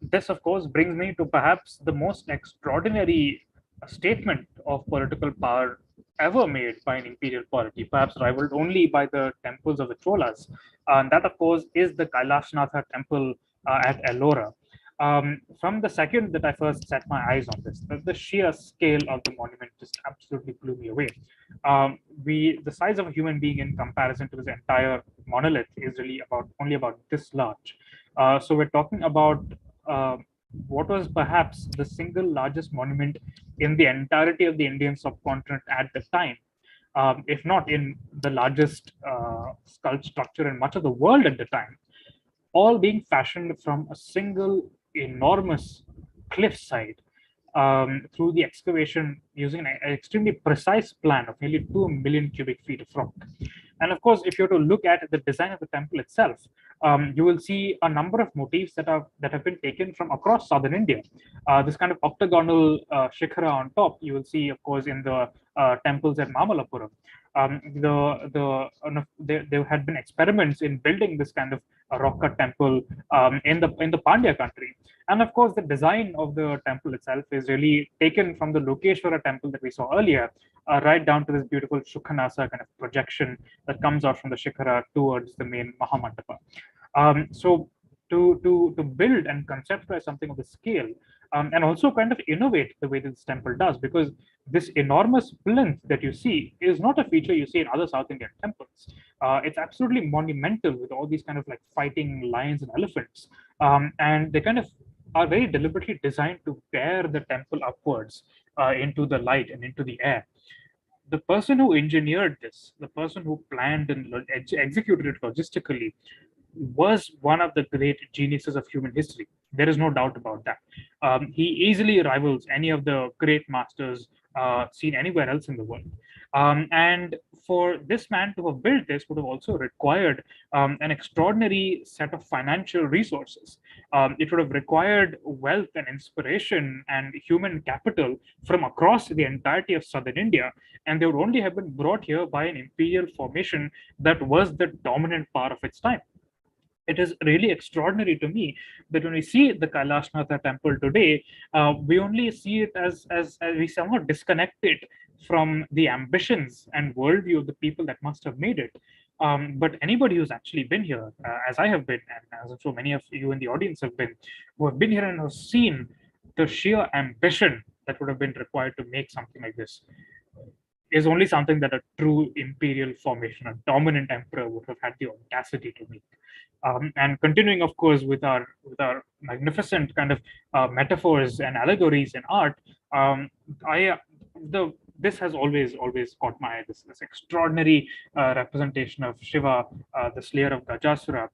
This, of course, brings me to perhaps the most extraordinary statement of political power ever made by an imperial polity, perhaps rivaled only by the temples of the Cholas. And that, of course, is the Kailashatha Temple at Ellora. From the second that I first set my eyes on this, the sheer scale of the monument just absolutely blew me away. The size of a human being in comparison to this entire monolith is really only about this large. So we're talking about what was perhaps the single largest monument in the entirety of the Indian subcontinent at the time, if not in the largest sculpture structure in much of the world at the time, all being fashioned from a single enormous cliffside through the excavation using an extremely precise plan of nearly 2 million cubic feet of rock. And of course, if you were to look at the design of the temple itself, you will see a number of motifs that have been taken from across southern India. This kind of octagonal shikhara on top, you will see, of course, in the temples at Mamalapuram. There had been experiments in building this kind of rock cut temple in the Pandya country. And of course, the design of the temple itself is really taken from the Lokeshwara temple that we saw earlier, right down to this beautiful Shukhanasa kind of projection that comes out from the Shikhara towards the main Mahamandapa. So to build and conceptualize something of the scale, and also kind of innovate the way that this temple does, because this enormous plinth that you see is not a feature you see in other South Indian temples. It's absolutely monumental with all these kind of like fighting lions and elephants, and they kind of are very deliberately designed to bear the temple upwards into the light and into the air. The person who engineered this, the person who planned and executed it logistically, was one of the great geniuses of human history. There is no doubt about that. He easily rivals any of the great masters seen anywhere else in the world. And for this man to have built this would have also required an extraordinary set of financial resources. It would have required wealth and inspiration and human capital from across the entirety of southern India, and they would only have been brought here by an imperial formation that was the dominant power of its time. It is really extraordinary to me that when we see the Kailashatha temple today, we only see it as we somehow disconnect it from the ambitions and worldview of the people that must have made it. But anybody who's actually been here, as I have been, and as I'm sure many of you in the audience have been, who have been here and have seen the sheer ambition that would have been required to make something like this, is only something that a true imperial formation, a dominant emperor, would have had the audacity to make. And continuing, of course, with our magnificent kind of metaphors and allegories in art, I the this has always caught my eye. This extraordinary representation of Shiva, the slayer of Gajasura.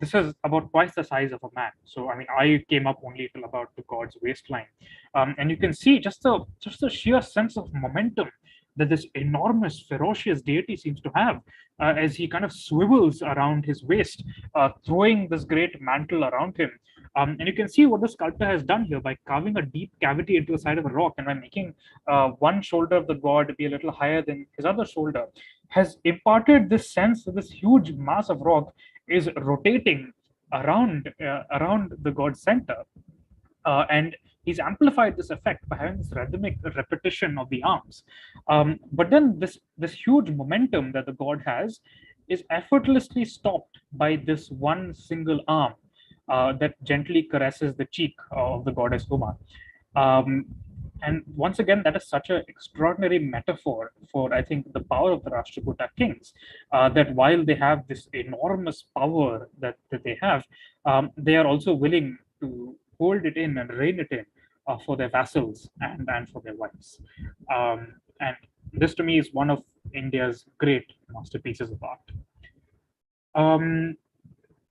This is about twice the size of a man. So I mean, I came up only till about the god's waistline, and you can see just the sheer sense of momentum that this enormous, ferocious deity seems to have as he kind of swivels around his waist, throwing this great mantle around him. And you can see what the sculptor has done here by carving a deep cavity into the side of a rock and by making one shoulder of the god be a little higher than his other shoulder, has imparted this sense that this huge mass of rock is rotating around the god's center. And he's amplified this effect by having this rhythmic repetition of the arms. But then this huge momentum that the god has is effortlessly stopped by this one single arm that gently caresses the cheek of the goddess Uma. Um, and once again, that is such an extraordinary metaphor for, I think, the power of the Rashtrakuta kings. That while they have this enormous power that they have, they are also willing to hold it in and rein it in for their vassals and for their wives. And this to me is one of India's great masterpieces of art. Um,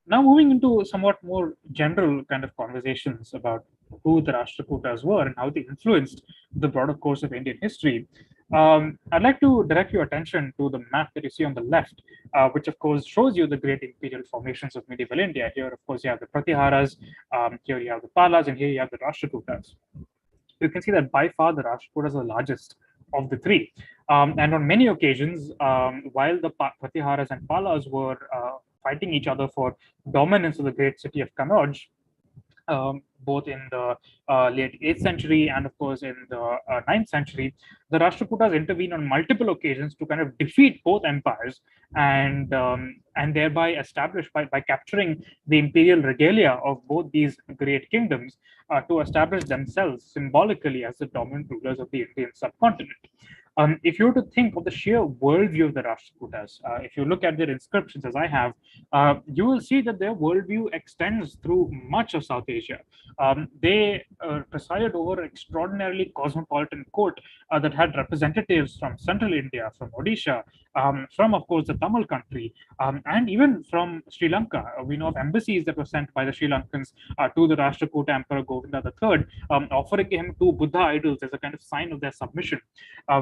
Now moving into somewhat more general kind of conversations about who the Rashtrakutas were and how they influenced the broader course of Indian history, I'd like to direct your attention to the map that you see on the left, which of course shows you the great imperial formations of medieval India. Here, of course, you have the Pratiharas, here you have the Palas, and here you have the Rashtrakutas. You can see that by far the Rashtrakutas are the largest of the three. And on many occasions, while the Pratiharas and Palas were fighting each other for dominance of the great city of Kannauj, both in the late 8th century and, of course, in the 9th century, the Rashtrakutas intervened on multiple occasions to kind of defeat both empires and thereby establish by capturing the imperial regalia of both these great kingdoms to establish themselves symbolically as the dominant rulers of the Indian subcontinent. If you were to think of the sheer worldview of the Rashtrakutas, if you look at their inscriptions, as I have, you will see that their worldview extends through much of South Asia. They presided over an extraordinarily cosmopolitan court that had representatives from central India, from Odisha, from, of course, the Tamil country, and even from Sri Lanka. We know of embassies that were sent by the Sri Lankans to the Rashtrakuta Emperor Govinda III, offering him two Buddha idols as a kind of sign of their submission.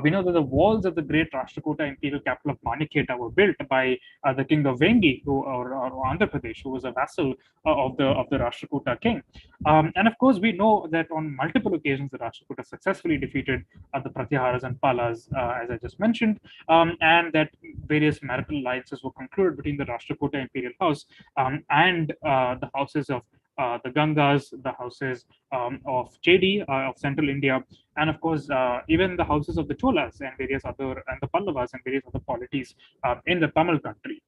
We know that the walls of the great Rashtrakuta imperial capital of Manikheta were built by the king of Vengi, or Andhra Pradesh, who was a vassal of the Rashtrakuta king. And of course, we know that on multiple occasions, the Rashtrakuta successfully defeated the Pratiharas and Palas, as I just mentioned, and that various marital alliances were concluded between the Rashtrakuta imperial house and the houses of the Gangas, the houses of Chedi of central India, and of course, even the houses of the Cholas and various other, and the Pallavas and various other polities in the Tamil country.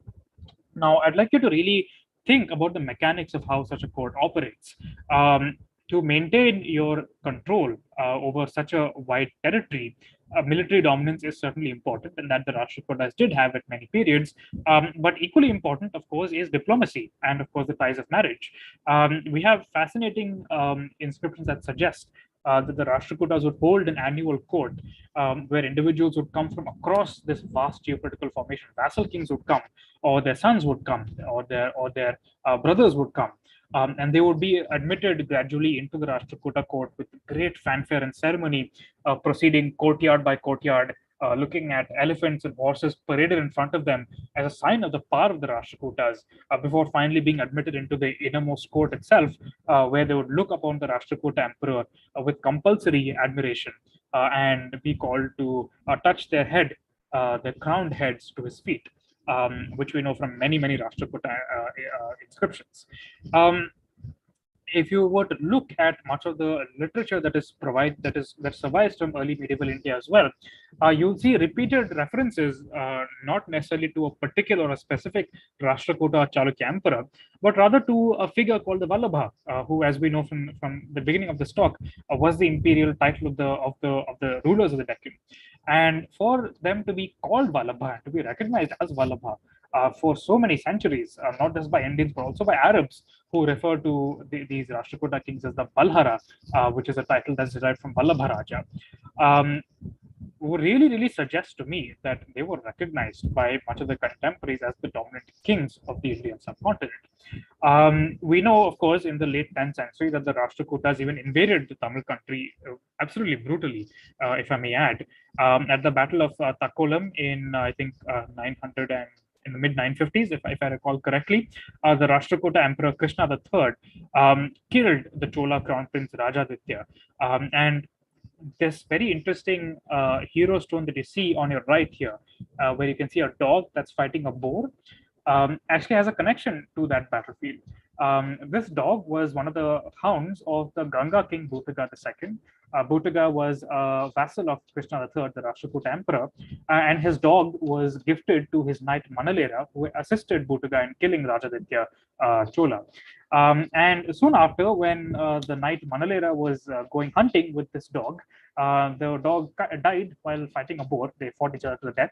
Now, I'd like you to really think about the mechanics of how such a court operates. To maintain your control over such a wide territory, military dominance is certainly important, and that the Rashtrakutas did have at many periods. But equally important, of course, is diplomacy and, of course, the ties of marriage. We have fascinating inscriptions that suggest that the Rashtrakutas would hold an annual court where individuals would come from across this vast geopolitical formation. Vassal kings would come, or their sons would come, or their brothers would come. And they would be admitted gradually into the Rashtrakuta court with great fanfare and ceremony, proceeding courtyard by courtyard, looking at elephants and horses paraded in front of them as a sign of the power of the Rashtrakutas, before finally being admitted into the innermost court itself, where they would look upon the Rashtrakuta emperor with compulsory admiration and be called to touch their head, their crowned heads to his feet. Which we know from many Rashtrakuta inscriptions. If you were to look at much of the literature that survives from early medieval India as well, you'll see repeated references, not necessarily to a particular or a specific Rashtrakuta or Chalukya emperor, but rather to a figure called the Vallabha, who, as we know from the beginning of this talk, was the imperial title of the rulers of the Deccan. And for them to be called Vallabha, to be recognized as Vallabha, for so many centuries, not just by Indians, but also by Arabs, who refer to these Rashtrakuta kings as the Balhara, which is a title that's derived from Vallabha Raja, really suggests to me that they were recognized by much of the contemporaries as the dominant kings of the Indian subcontinent. We know, of course, in the late 10th century that the Rashtrakutas even invaded the Tamil country absolutely brutally, if I may add, at the Battle of Takolam in, I think, 900 and in the mid 950s, if I recall correctly, the Rashtrakuta Emperor Krishna III killed the Chola Crown Prince Rajaditya. And this very interesting hero stone that you see on your right here, where you can see a dog that's fighting a boar, actually has a connection to that battlefield. This dog was one of the hounds of the Ganga king Bhutaga II. Bhutaga was a vassal of Krishna III, the Rashtrakuta emperor, and his dog was gifted to his knight Manalera, who assisted Bhutaga in killing Rajaditya Chola. And soon after, when the knight Manalera was going hunting with this dog, the dog died while fighting a boar. They fought each other to the death.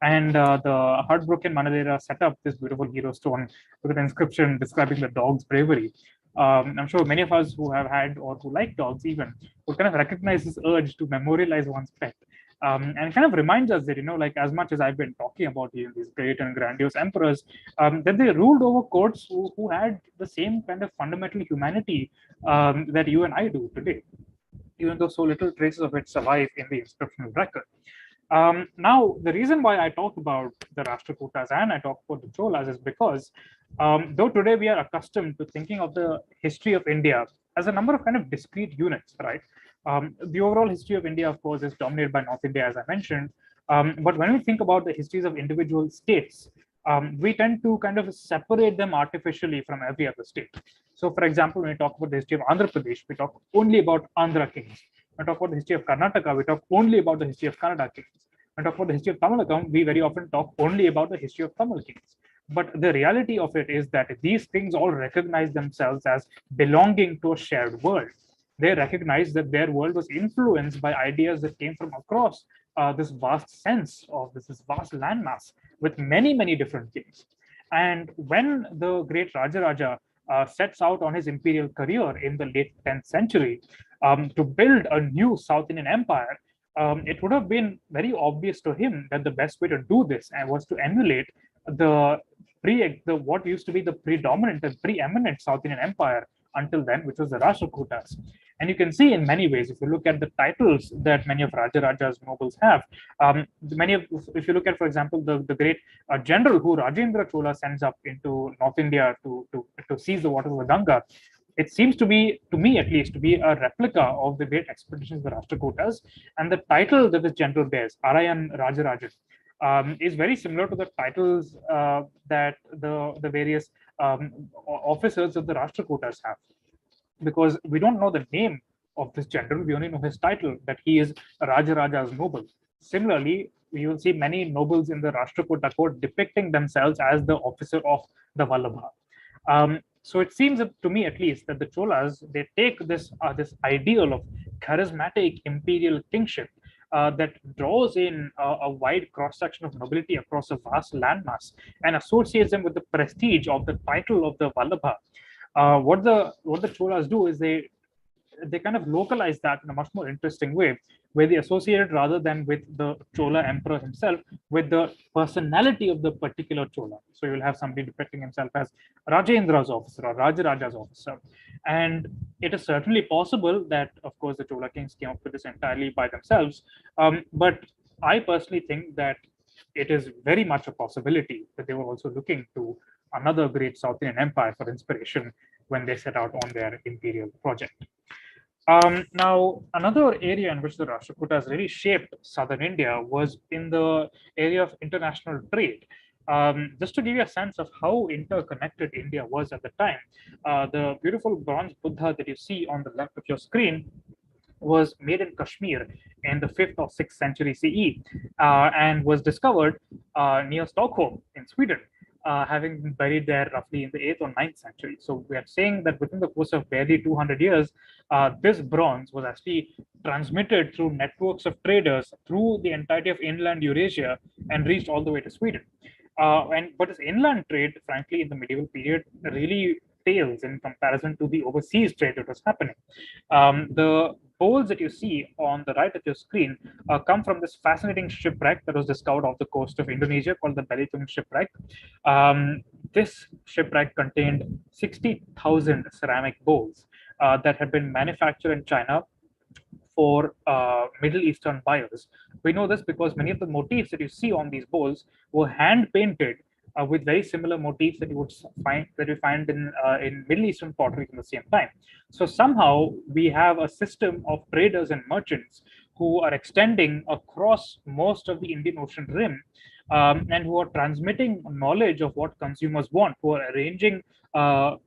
And the heartbroken Manalera set up this beautiful hero stone with an inscription describing the dog's bravery. I'm sure many of us who have had or who like dogs even would kind of recognize this urge to memorialize one's pet. And it kind of reminds us that, like as much as I've been talking about these great and grandiose emperors, that they ruled over courts who had the same kind of fundamental humanity that you and I do today, even though so little traces of it survive in the inscriptional record. Now, the reason why I talk about the Rashtrakutas and I talk about the Cholas is because though today we are accustomed to thinking of the history of India as a number of kind of discrete units, right? The overall history of India, of course, is dominated by North India, as I mentioned. But when we think about the histories of individual states, we tend to kind of separate them artificially from every other state. So, for example, when we talk about the history of Andhra Pradesh, we talk only about Andhra kings. When we talk about the history of Karnataka, we talk only about the history of Kannada kings. When we talk about the history of Tamil Nadu, we very often talk only about the history of Tamil kings. But the reality of it is that these kings all recognize themselves as belonging to a shared world. They recognize that their world was influenced by ideas that came from across this vast sense of this vast landmass with many, many different kings. And when the great Rajaraja sets out on his imperial career in the late 10th century to build a new South Indian empire, it would have been very obvious to him that the best way to do this was to emulate the what used to be the predominant and preeminent South Indian empire until then, which was the Rashtrakutas. And you can see in many ways, if you look at the titles that many of Rajaraja's nobles have, if you look at, for example, the great general who Rajendra Chola sends up into North India to seize the waters of the Ganga, it seems to be, to me at least, to be a replica of the great expeditions of the Rashtrakutas. And the title that this general bears, Arayan Rajarajan, is very similar to the titles that the various officers of the Rashtrakutas have, because we don't know the name of this general, we only know his title, that he is Rajaraja's noble. Similarly, we will see many nobles in the Rashtrakuta court depicting themselves as the officer of the Vallabha. So it seems to me, at least, that the Cholas, they take this ideal of charismatic imperial kingship that draws in a wide cross section of nobility across a vast landmass and associates them with the prestige of the title of the Vallabha. What the Cholas do is they kind of localize that in a much more interesting way, where they associate it rather than with the Chola emperor himself, with the personality of the particular Chola. So you will have somebody depicting himself as Rajendra's officer or Rajaraja's officer. And it is certainly possible that, of course, the Chola kings came up with this entirely by themselves. But I personally think that it is very much a possibility that they were also looking to another great South Indian empire for inspiration when they set out on their imperial project. Now, another area in which the Rashtrakutas really shaped southern India was in the area of international trade. Just to give you a sense of how interconnected India was at the time, the beautiful bronze Buddha that you see on the left of your screen was made in Kashmir in the 5th or 6th century CE and was discovered near Stockholm in Sweden, having been buried there roughly in the 8th or 9th century. So we are saying that within the course of barely 200 years, this bronze was actually transmitted through networks of traders through the entirety of inland Eurasia and reached all the way to Sweden. But this inland trade, frankly, in the medieval period, really pales in comparison to the overseas trade that was happening. The bowls that you see on the right of your screen come from this fascinating shipwreck that was discovered off the coast of Indonesia called the Belitung shipwreck. This shipwreck contained 60,000 ceramic bowls that had been manufactured in China for Middle Eastern buyers. We know this because many of the motifs that you see on these bowls were hand painted with very similar motifs that you find in Middle Eastern pottery in the same time. So somehow we have a system of traders and merchants who are extending across most of the Indian Ocean rim and who are transmitting knowledge of what consumers want, who are arranging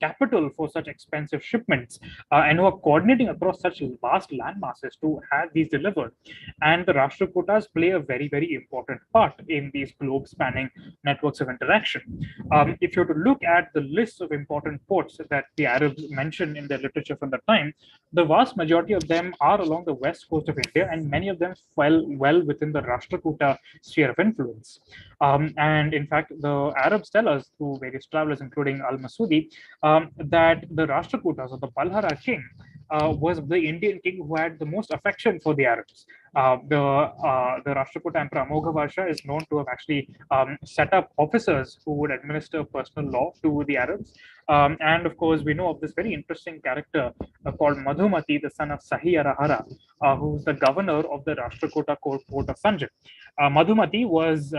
capital for such expensive shipments, and who are coordinating across such vast land masses to have these delivered. And the Rashtrakutas play a very, very important part in these globe spanning networks of interaction. If you were to look at the list of important ports that the Arabs mention in their literature from the time, the vast majority of them are along the west coast of India, and many of them fell well within the Rashtrakuta sphere of influence. And in fact, the Arabs tell us through various travelers, including Al Masudi, that the Rashtrakutas, or the Palhara king, was the Indian king who had the most affection for the Arabs. The Rashtrakuta Emperor Amoghavasha is known to have actually set up officers who would administer personal law to the Arabs. And of course, we know of this very interesting character called Madhumati, the son of Sahi Arahara, who's the governor of the Rashtrakuta court of Sanjay. Madhumati was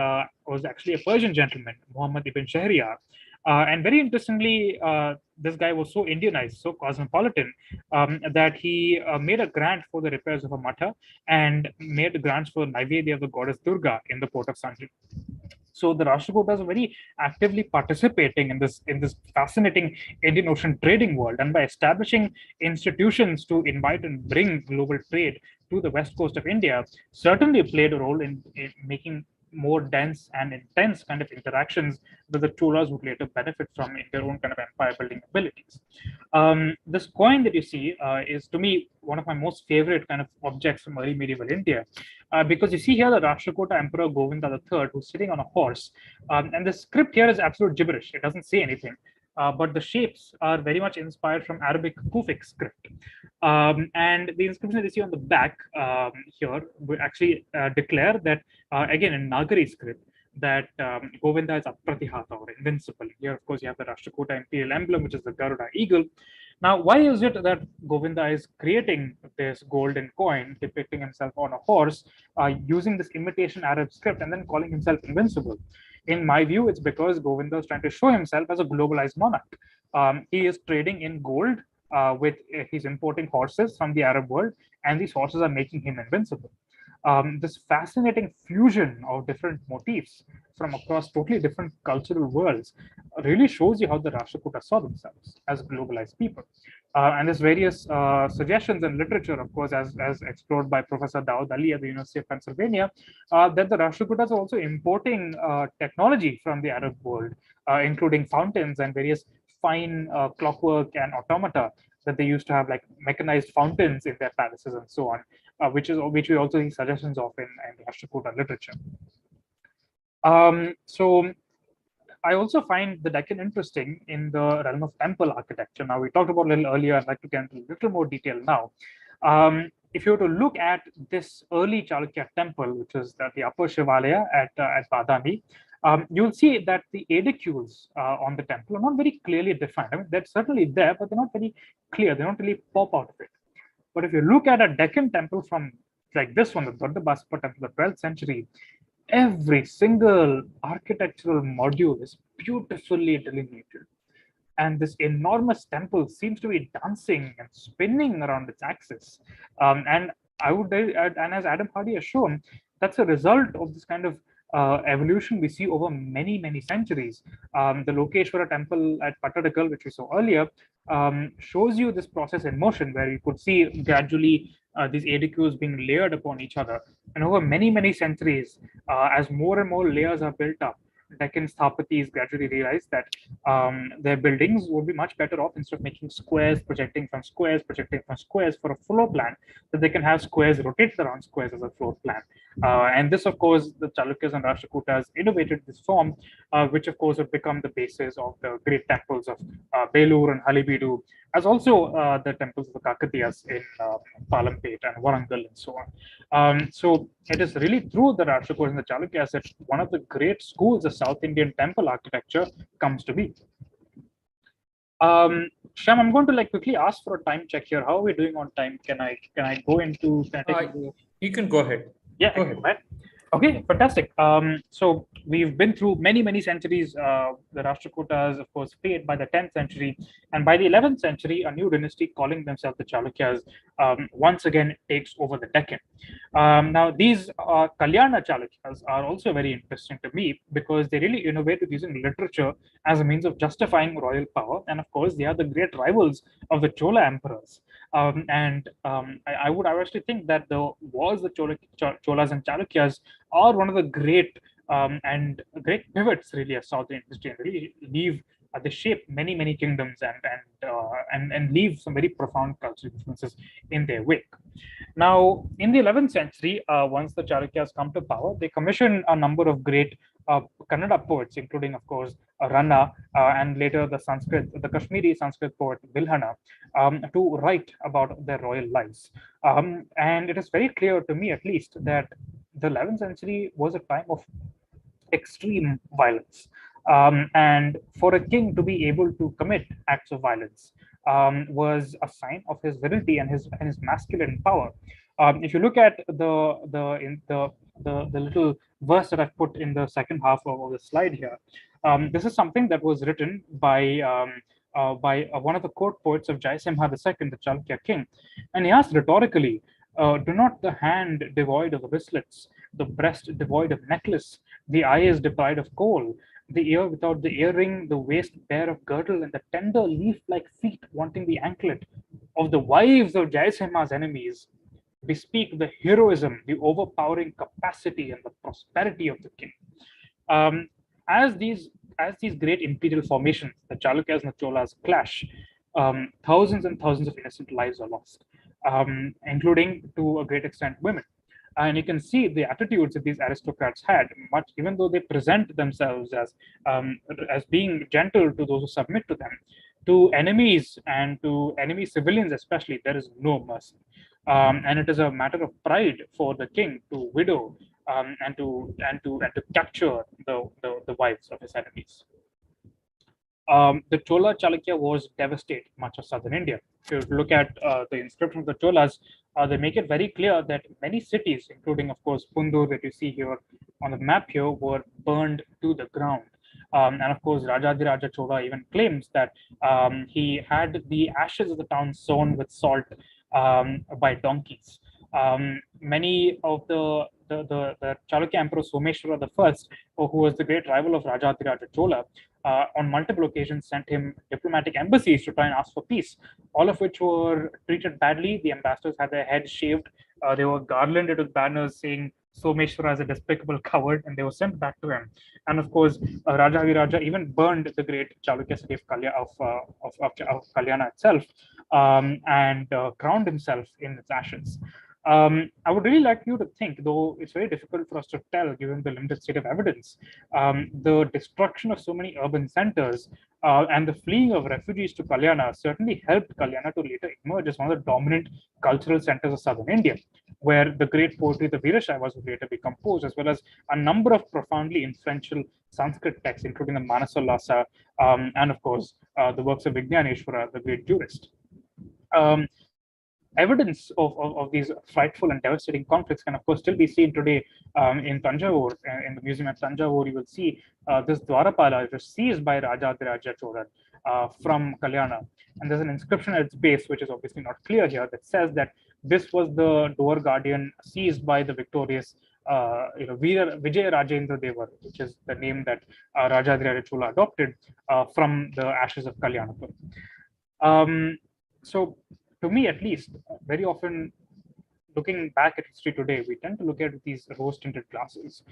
actually a Persian gentleman, Muhammad ibn Shahryar. And very interestingly, this guy was so Indianized, so cosmopolitan, that he made a grant for the repairs of a matha and made grants for Naivedya of the goddess Durga in the port of Sanjay. So the Rashtrakutas are very actively participating in this fascinating Indian Ocean trading world, and by establishing institutions to invite and bring global trade to the west coast of India, certainly played a role in making more dense and intense kind of interactions that the Cholas would later benefit from in their own kind of empire building abilities. This coin that you see is, to me, one of my most favorite kind of objects from early medieval India, because you see here the Rashtrakuta Emperor Govinda III, who's sitting on a horse, and the script here is absolute gibberish. It doesn't say anything. But the shapes are very much inspired from Arabic Kufic script. And the inscription that you see on the back here would actually declare that, again, in Nagari script, that Govinda is Apratihata, or invincible. Here, of course, you have the Rashtrakuta imperial emblem, which is the Garuda eagle. Now, why is it that Govinda is creating this golden coin depicting himself on a horse using this imitation Arab script and then calling himself invincible? In my view, it's because Govinda is trying to show himself as a globalized monarch. He is trading in gold with he's importing horses from the Arab world, and these horses are making him invincible. This fascinating fusion of different motifs from across totally different cultural worlds really shows you how the Rashtrakuta saw themselves as globalized people. And there's various suggestions in literature, of course, as explored by Professor Daud Ali at the University of Pennsylvania, that the Rashtrakutas are also importing technology from the Arab world, including fountains and various fine clockwork and automata that they used to have, like mechanized fountains in their palaces and so on, which we also see suggestions of in Rashtrakuta literature. So I also find the Deccan interesting in the realm of temple architecture. Now, we talked about a little earlier. I'd like to get into a little more detail now. If you were to look at this early Chalukya temple, which is the upper Shivalaya at Badami, you'll see that the edicules on the temple are not very clearly defined. I mean, they're certainly there, but they're not very clear. They don't really pop out of it. But if you look at a Deccan temple from like this one, the Dodda temple, the 12th century, every single architectural module is beautifully delineated. And this enormous temple seems to be dancing and spinning around its axis. And as Adam Hardy has shown, that's a result of this kind of evolution we see over many, many centuries. The Lokeshwara temple at Pattadakal, which we saw earlier, shows you this process in motion, where you could see gradually these edicules being layered upon each other. And over many, many centuries, as more and more layers are built up, Deccan Sthapatis gradually realized that their buildings would be much better off, instead of making squares, projecting from squares for a floor plan, that they can have squares rotated around squares as a floor plan. And this, of course, the Chalukyas and Rashtrakutas innovated this form, which, of course, have become the basis of the great temples of Belur and Halebeedu, as also the temples of the Kakatiyas in Palampet and Warangal and so on. So it is really through the Rashtrakutas and the Chalukyas that one of the great schools of South Indian temple architecture comes to be. Shyam, I'm going to quickly ask for a time check here. How are we doing on time? Can I go into? You can go ahead. Yeah. Go ahead. Okay, fantastic. So we've been through many centuries. The Rashtrakutas, of course, fade by the 10th century, and by the 11th century, a new dynasty calling themselves the Chalukyas once again takes over the Deccan. Now, these Kalyana Chalukyas are also very interesting to me because they really innovate with using literature as a means of justifying royal power, and of course, they are the great rivals of the Chola emperors. I would actually think that the wars the Cholas and Chalukyas are one of the great and great pivots really of South Indian history, and really leave they shape many kingdoms and leave some very profound cultural influences in their wake. Now, in the 11th century, once the Chalukyas come to power, they commission a number of great Kannada poets, including, of course, Ranna and later the Kashmiri Sanskrit poet Bilhana, to write about their royal lives. And it is very clear to me, at least, that the 11th century was a time of extreme violence. And for a king to be able to commit acts of violence was a sign of his virility and his masculine power. If you look at the little verse that I've put in the second half of the slide here, this is something that was written by one of the court poets of Jaisimha II, the Chalukya king, and he asked rhetorically, "Do not the hand devoid of wristlets, the breast devoid of necklace, the eye is deprived of kohl, the ear without the earring, the waist bare of girdle, and the tender leaf-like feet wanting the anklet of the wives of Jaisimha's enemies, bespeak the heroism, the overpowering capacity, and the prosperity of the king." Um, as these great imperial formations, the Chalukyas and the Cholas clash, thousands and thousands of innocent lives are lost, including to a great extent women. And you can see the attitudes that these aristocrats had, much even though they present themselves as being gentle to those who submit to them, to enemies and to enemy civilians especially, there is no mercy. And it is a matter of pride for the king to widow and to capture the wives of his enemies. The Chola Chalukya wars devastate much of southern India. If you look at the inscriptions of the Cholas, they make it very clear that many cities, including, of course, Pundur that you see here on the map here, were burned to the ground. And of course, Rajadiraja Chola even claims that he had the ashes of the town sown with salt by donkeys. Many of the Chalukya Emperor Someshwara I, who was the great rival of Rajadiraja Chola, on multiple occasions sent him diplomatic embassies to try and ask for peace, all of which were treated badly. The ambassadors had their heads shaved. They were garlanded with banners saying Someshwara is a despicable coward, and they were sent back to him. And of course, Raja Viraja even burned the great Chalukya city of Kalyana itself, and crowned himself in its ashes. I would really like you to think, though it's very difficult for us to tell given the limited state of evidence, the destruction of so many urban centers and the fleeing of refugees to Kalyana certainly helped Kalyana to later emerge as one of the dominant cultural centers of southern India, where the great poetry, the Veerashaivas, would later be composed, as well as a number of profoundly influential Sanskrit texts, including the Manasollasa and, of course, the works of Vijnaneshwara, the great jurist. Evidence of these frightful and devastating conflicts can, of course, still be seen today in Tanjavur. In the museum at Tanjavur, you will see this Dwarapala, which was seized by Rajadiraja Chola from Kalyana. And there's an inscription at its base, which is obviously not clear here, that says that this was the door guardian seized by the victorious Vijay Rajendra Devar, which is the name that Rajadiraja Chola adopted from the ashes of Kalyanapur. So, to me at least, very often looking back at history today, we tend to look at these rose-tinted glasses.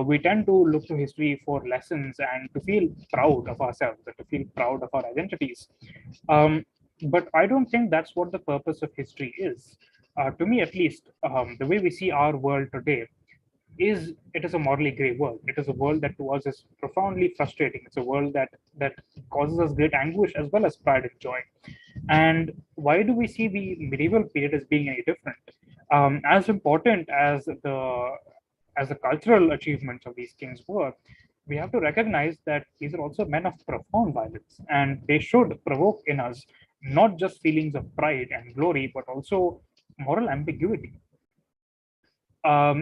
We tend to look to history for lessons and to feel proud of ourselves, and to feel proud of our identities. But I don't think that's what the purpose of history is. To me at least, the way we see our world today it is a morally gray world. It is a world that to us is profoundly frustrating. It's a world that causes us great anguish as well as pride and joy. And why do we see the medieval period as being any different? As important as the cultural achievements of these kings were, we have to recognize that these are also men of profound violence, and they should provoke in us not just feelings of pride and glory, but also moral ambiguity.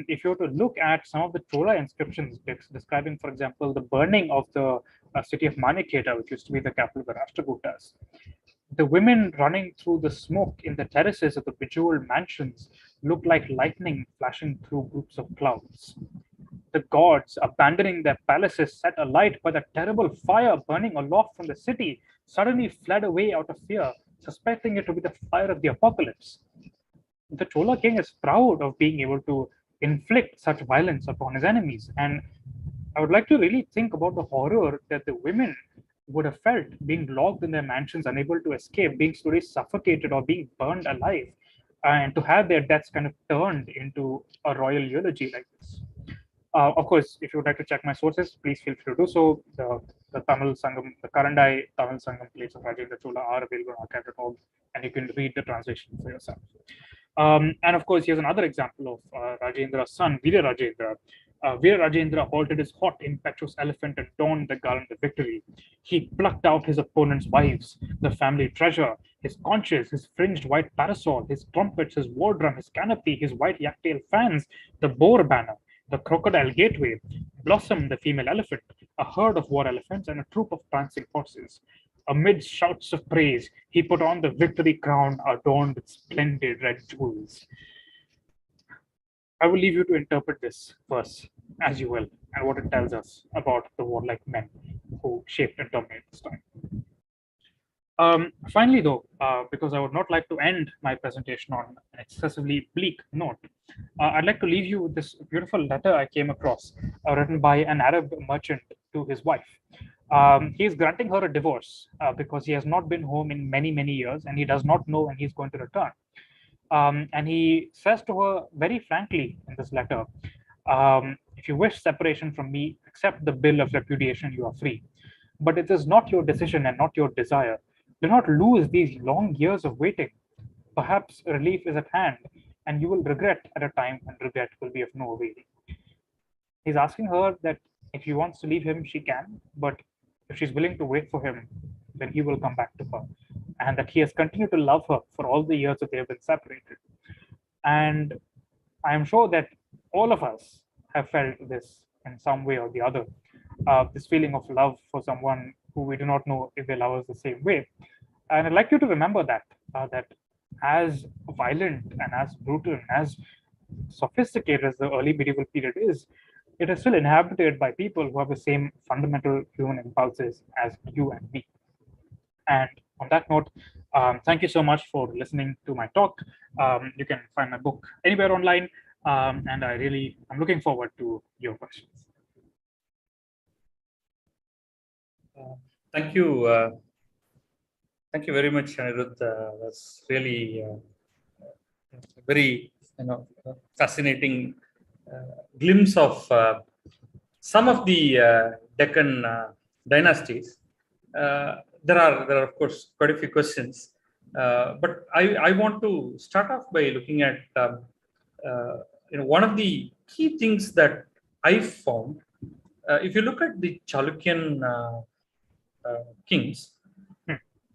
if you were to look at some of the Chola inscriptions describing, for example, the burning of the city of Manikheta, which used to be the capital of the Rashtrakutas, the women running through the smoke in the terraces of the bejeweled mansions look like lightning flashing through groups of clouds. The gods, abandoning their palaces set alight by the terrible fire burning aloft from the city, suddenly fled away out of fear, suspecting it to be the fire of the apocalypse. The Chola king is proud of being able to inflict such violence upon his enemies. And I would like to really think about the horror that the women would have felt being locked in their mansions, unable to escape, being slowly suffocated or being burned alive, and to have their deaths kind of turned into a royal eulogy like this. Of course, if you would like to check my sources, please feel free to do so. The Tamil Sangam, the Karandai Tamil Sangam plays of Rajendra Chola are available on archive.org, and you can read the translation for yourself. And of course, here's another example of Rajendra's son, Veera Rajendra. Veera Rajendra halted his hot, impetuous elephant and donned the garland of victory. He plucked out his opponent's wives, the family treasure, his conches, his fringed white parasol, his trumpets, his war drum, his canopy, his white yak-tail fans, the boar banner, the crocodile gateway, Blossom, the female elephant, a herd of war elephants, and a troop of prancing horses. Amid shouts of praise, he put on the victory crown adorned with splendid red jewels. I will leave you to interpret this verse as you will and what it tells us about the warlike men who shaped and dominated this time. Finally, though, because I would not like to end my presentation on an excessively bleak note, I'd like to leave you with this beautiful letter I came across, written by an Arab merchant to his wife. He is granting her a divorce because he has not been home in many, many years and he does not know when he's going to return. And he says to her very frankly in this letter, if you wish separation from me, accept the bill of repudiation, you are free. But it is not your decision and not your desire. Do not lose these long years of waiting. Perhaps relief is at hand, and you will regret at a time when regret will be of no avail. He's asking her that if she wants to leave him, she can, but if she's willing to wait for him, then he will come back to her, and that he has continued to love her for all the years that they have been separated. And I am sure that all of us have felt this in some way or the other, this feeling of love for someone who we do not know if they love us the same way. And I'd like you to remember that, that as violent and as brutal and as sophisticated as the early medieval period is, it is still inhabited by people who have the same fundamental human impulses as you and me. And on that note, thank you so much for listening to my talk. You can find my book anywhere online, and I'm looking forward to your questions. Thank you. Thank you very much, Anirudh. That's really very fascinating glimpse of some of the Deccan dynasties. There are of course quite a few questions, but I want to start off by looking at one of the key things that I found. If you look at the Chalukyan kings,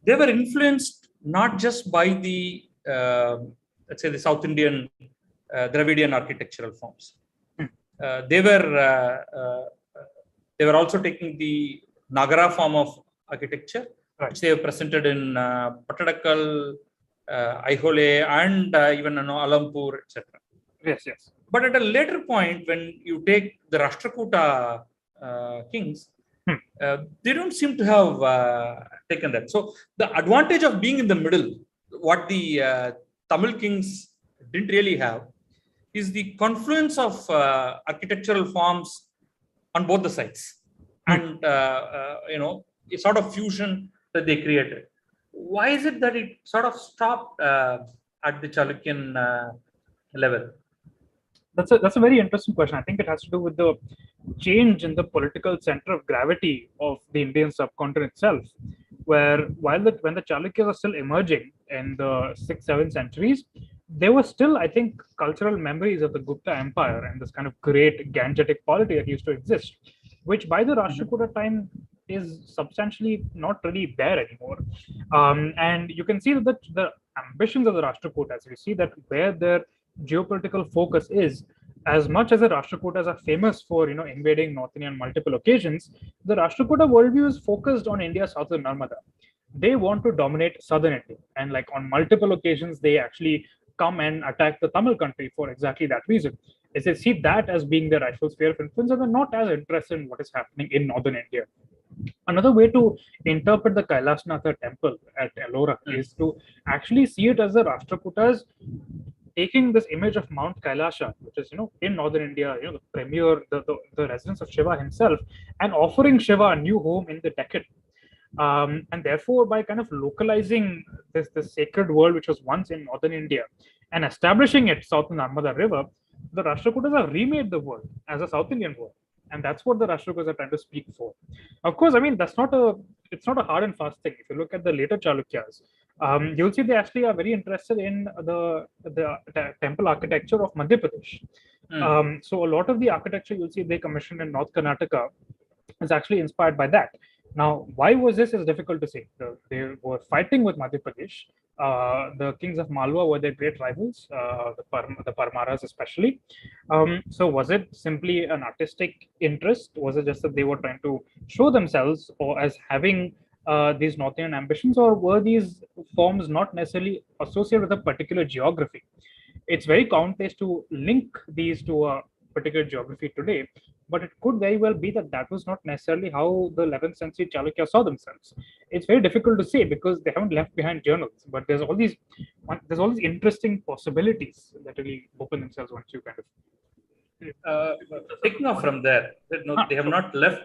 they were influenced not just by the let's say the South Indian Dravidian architectural forms. They were also taking the Nagara form of architecture, which they have presented in Pattadakal, Aihole, and even Alampur, etc. Yes, yes. But at a later point, when you take the Rashtrakuta kings, they don't seem to have taken that. So the advantage of being in the middle, what the Tamil kings didn't really have, is the confluence of architectural forms on both the sides, and a sort of fusion that they created. Why is it that it sort of stopped at the Chalukyan level? That's a very interesting question. I think it has to do with the change in the political center of gravity of the Indian subcontinent itself, where when the Chalukyas are still emerging in the 6th, 7th centuries, there were still, I think, cultural memories of the Gupta Empire and this kind of great Gangetic polity that used to exist, which by the Rashtrakuta time is substantially not really there anymore. And you can see that the ambitions of the Rashtrakutas, you see that where their geopolitical focus is, as much as the Rashtrakutas are famous for invading North India on multiple occasions, the Rashtrakuta worldview is focused on India south of Narmada. They want to dominate southern India, and like on multiple occasions, they actually come and attack the Tamil country for exactly that reason. Is they see that as being their rightful sphere of influence, and they're not as interested in what is happening in northern India. Another way to interpret the Kailashatha Temple at Ellora is to actually see it as the Rashtrakutas taking this image of Mount Kailasha, which is in northern India, the premier, the residence of Shiva himself, and offering Shiva a new home in the Deccan. And therefore, by kind of localizing this sacred world, which was once in northern India, and establishing it south of Narmada River, the Rashtrakutas have remade the world as a South Indian world, and that's what the Rashtrakutas are trying to speak for. Of course, I mean it's not a hard and fast thing. If you look at the later Chalukyas, you'll see they actually are very interested in the temple architecture of Madhya Pradesh. So a lot of the architecture you'll see they commissioned in North Karnataka is actually inspired by that. Now, why was this is difficult to say. They were fighting with Madhya Pradesh. The kings of Malwa were their great rivals, the Parmaras especially. So was it simply an artistic interest? Was it just that they were trying to show themselves or as having these North Indian ambitions, or were these forms not necessarily associated with a particular geography? It's very commonplace to link these to a particular geography today, but it could very well be that that was not necessarily how the 11th century Chalukya saw themselves. It's very difficult to say because they haven't left behind journals, but there's all these interesting possibilities that really open themselves once you kind of taking off from there. They have not left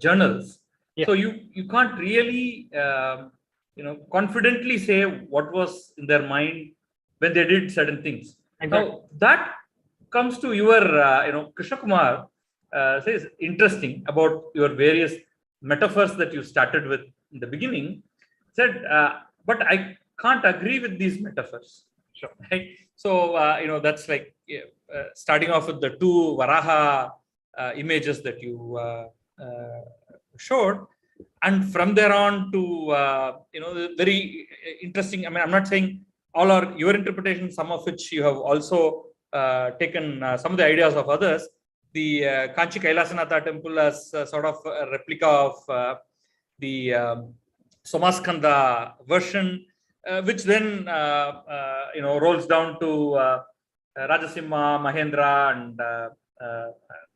journals, so you can't really confidently say what was in their mind when they did certain things. Exactly. Now that comes to your Krishna Kumar says interesting about your various metaphors that you started with in the beginning. Said, but I can't agree with these metaphors. Sure. Right? So that's like starting off with the two Varaha images that you showed, and from there on to very interesting. I mean, I'm not saying all are your interpretation, some of which you have also taken some of the ideas of others. The Kanchi Kailashatha Temple as sort of a replica of the Somaskanda version, which then rolls down to Rajasimha, Mahendra, and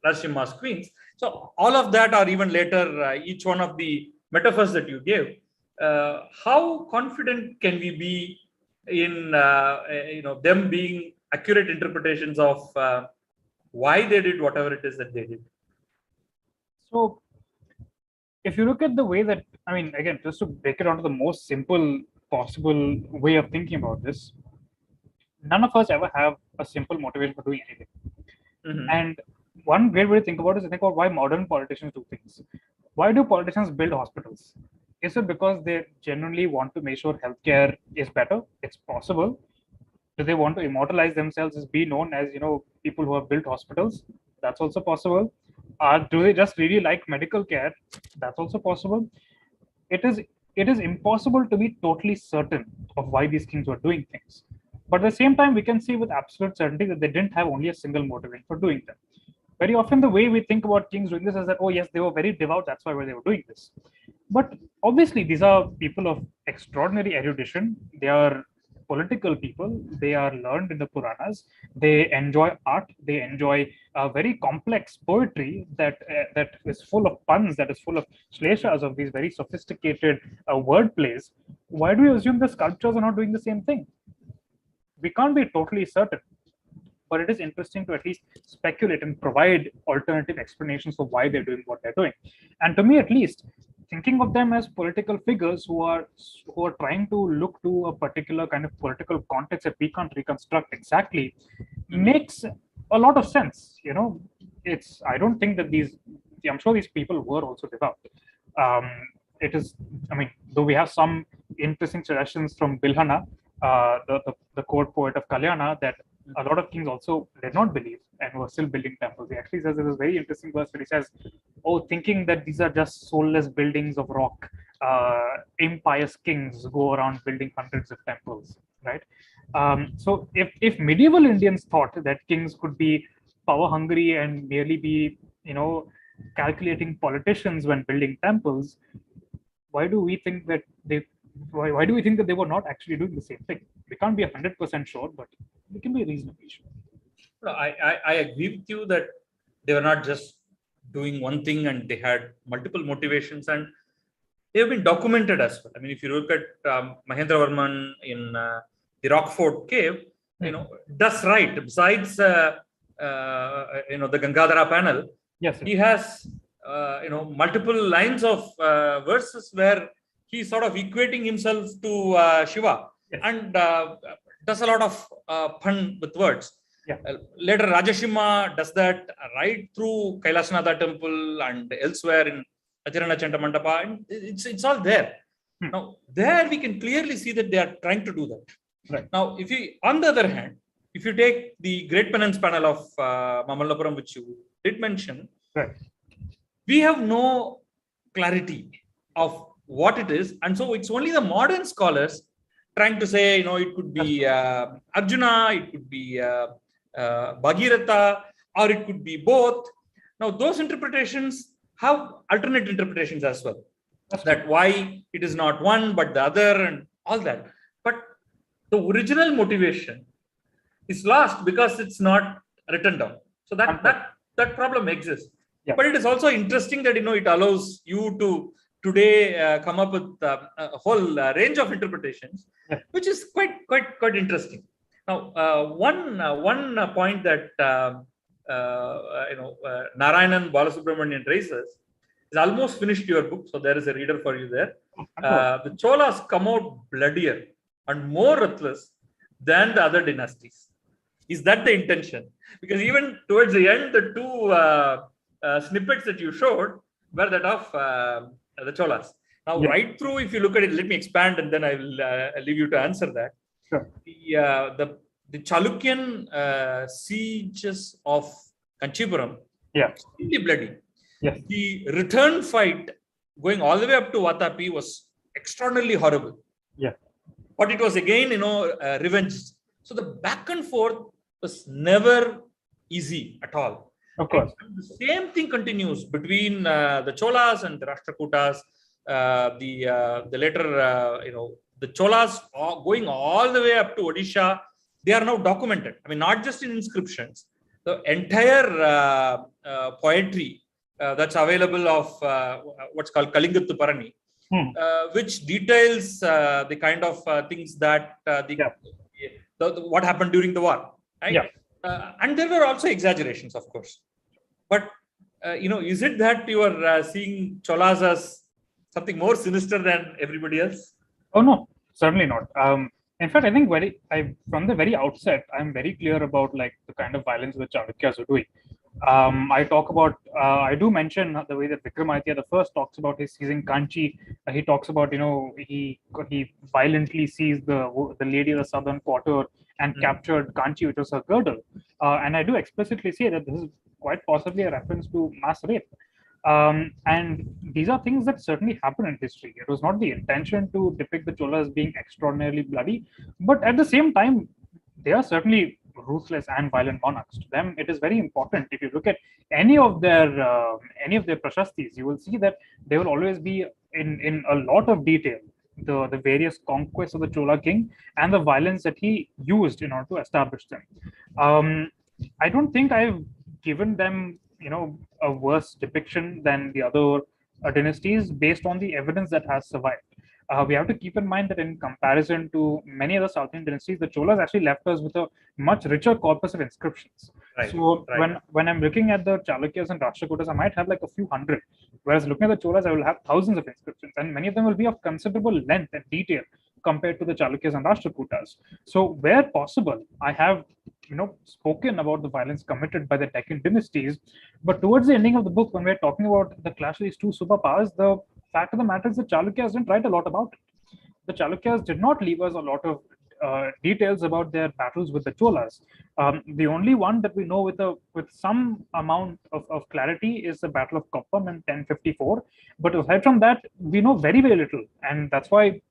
Rajasimha's queens. So all of that, or even later, each one of the metaphors that you gave, how confident can we be in them being accurate interpretations of why they did whatever it is that they did? So if you look at the way that, I mean, again, just to break it down to the most simple possible way of thinking about this, none of us ever have a simple motivation for doing anything. Mm-hmm. And one great way to think about it is to think about why modern politicians do things. Why do politicians build hospitals? Is it because they genuinely want to make sure healthcare is better? It's possible. Do they want to immortalize themselves as be known as people who have built hospitals? That's also possible. Do they just really like medical care? That's also possible. It is impossible to be totally certain of why these kings were doing things. But at the same time, we can see with absolute certainty that they didn't have only a single motivation for doing them. Very often, the way we think about kings doing this is that, oh yes, they were very devout, that's why they were doing this. But obviously, these are people of extraordinary erudition. They are political people. They are learned in the Puranas. They enjoy art. They enjoy very complex poetry that is full of puns, that is full of shleshas, of these very sophisticated word plays. Why do we assume the sculptures are not doing the same thing? We can't be totally certain, but it is interesting to at least speculate and provide alternative explanations for why they're doing what they're doing. And to me, at least, thinking of them as political figures who are trying to look to a particular kind of political context that we can't reconstruct exactly makes a lot of sense. I don't think that I'm sure these people were also devout. It is, I mean, though we have some interesting suggestions from Bilhana, the court poet of Kalyana, that a lot of kings also did not believe and were still building temples. He actually says, there's a very interesting verse where he says, oh, thinking that these are just soulless buildings of rock, impious kings go around building hundreds of temples, right? So if medieval Indians thought that kings could be power hungry and merely be, calculating politicians when building temples, why do we think that why do we think that they were not actually doing the same thing? We can't be 100% sure, but we can be reasonably sure. No, I agree with you that they were not just doing one thing and they had multiple motivations, and they have been documented as well. I mean, if you look at Mahendra Varman in the Rockford cave, does right. Besides, the Gangadhara panel, yes, he has, multiple lines of verses where he's sort of equating himself to Shiva, yes, and does a lot of fun with words. Yeah. Later, Rajashima does that right through Kailashatha Temple and elsewhere in Ajirana Chanta Mandapa, and it's all there. Now, there we can clearly see that they are trying to do that. Right. Now, if you, on the other hand, if you take the Great Penance panel of Mamallapuram, which you did mention, right, we have no clarity of what it is, and so it's only the modern scholars trying to say, it could be Arjuna, it could be Bhagirath, or it could be both. Now, those interpretations have alternate interpretations as well. That why it is not one but the other and all that. But the original motivation is lost because it's not written down. So that problem exists. Yeah. But it is also interesting that it allows you to today come up with a whole range of interpretations, yeah, which is quite interesting. Now, one point that Narayanan Balasubramanian raises is almost finished your book, so there is a reader for you there. The Cholas come out bloodier and more ruthless than the other dynasties. Is that the intention? Because even towards the end, the two snippets that you showed were that of the Cholas. Now, yeah, right through, if you look at it, let me expand and then I will leave you to answer that. Sure. The Chalukyan sieges of Kanchipuram, yeah, extremely bloody. yes, The return fight going all the way up to Vatapi was extraordinarily horrible. yeah, But it was again, revenge. So the back and forth was never easy at all. of course. And the same thing continues between the Cholas and the Rashtrakutas. The later, the Cholas going all the way up to Odisha, they are now documented. I mean, not just in inscriptions. The entire poetry that's available of what's called Kalingattu Parani, which details the kind of things that what happened during the war. Right? Yeah. And there were also exaggerations, of course. But, is it that you are seeing Cholas as something more sinister than everybody else? Oh, no, certainly not. In fact, I think from the very outset, I'm very clear about the kind of violence which Chalukyas are doing. I do mention the way that Vikramaditya the first talks about his seizing Kanchi. He talks about, he violently seized the lady of the southern quarter and captured Kanchi, which was her girdle. And I do explicitly say that this is quite possibly a reference to mass rape. And these are things that certainly happen in history. It was not the intention to depict the Cholas being extraordinarily bloody, but at the same time, they are certainly ruthless and violent monarchs. To them, it is very important. If you look at any of their prashastis, you will see that they will always be in a lot of detail the various conquests of the Chola king and the violence that he used in order to establish them. I don't think I've given them a worse depiction than the other dynasties based on the evidence that has survived. We have to keep in mind that in comparison to many other South Indian dynasties, the Cholas actually left us with a much richer corpus of inscriptions. Right, so when I'm looking at the Chalukyas and Rashtrakutas, I might have a few hundred, whereas looking at the Cholas, I will have thousands of inscriptions, and many of them will be of considerable length and detail compared to the Chalukyas and Rashtrakutas. So where possible, I have spoken about the violence committed by the Deccan dynasties, but towards the ending of the book, when we're talking about the clash of these two superpowers, the fact of the matter is the Chalukyas didn't write a lot about it. The Chalukyas did not leave us a lot of details about their battles with the Cholas. The only one that we know with some amount of clarity is the Battle of Koppam in 1054. But aside from that, we know very, very little. And that's why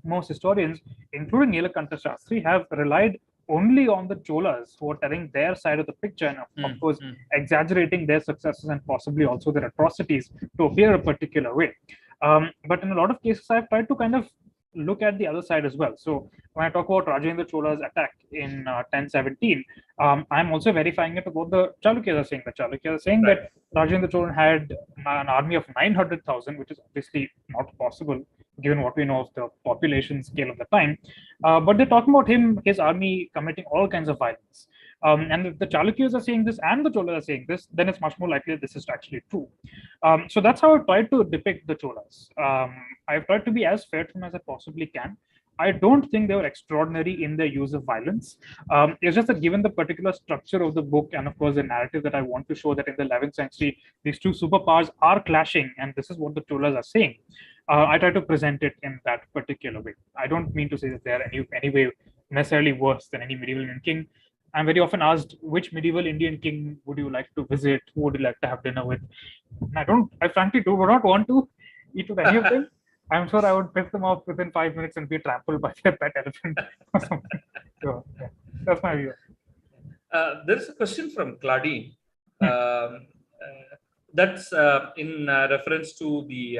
most historians, including Nilakanta Shastri, have relied only on the Cholas who are telling their side of the picture, and of course, exaggerating their successes and possibly also their atrocities to appear a particular way. But in a lot of cases, I've tried to kind of look at the other side as well. So when I talk about Rajendra Chola's attack in 1017, I'm also verifying it about the Chalukyas are saying. The Chalukyas are saying that Rajendra Chola had an army of 900,000, which is obviously not possible given what we know of the population scale of the time. But they're talking about his army committing all kinds of violence. And if the Chalukyas are saying this and the Cholas are saying this, then it's much more likely that this is actually true. So that's how I've tried to depict the Cholas. I've tried to be as fair to them as I possibly can. I don't think they were extraordinary in their use of violence. It's just that given the particular structure of the book and of course the narrative that I want to show that in the 11th century, these two superpowers are clashing and this is what the Cholas are saying. I try to present it in that particular way. I don't mean to say that they are any way necessarily worse than any medieval Indian king. I'm very often asked, which medieval Indian king would you like to visit? Who would you like to have dinner with? And I frankly would not want to eat with any of them. I'm sure I would piss them off within 5 minutes and be trampled by their pet elephant or something. So, yeah, that's my view. There's a question from Claudine. That's in reference to the,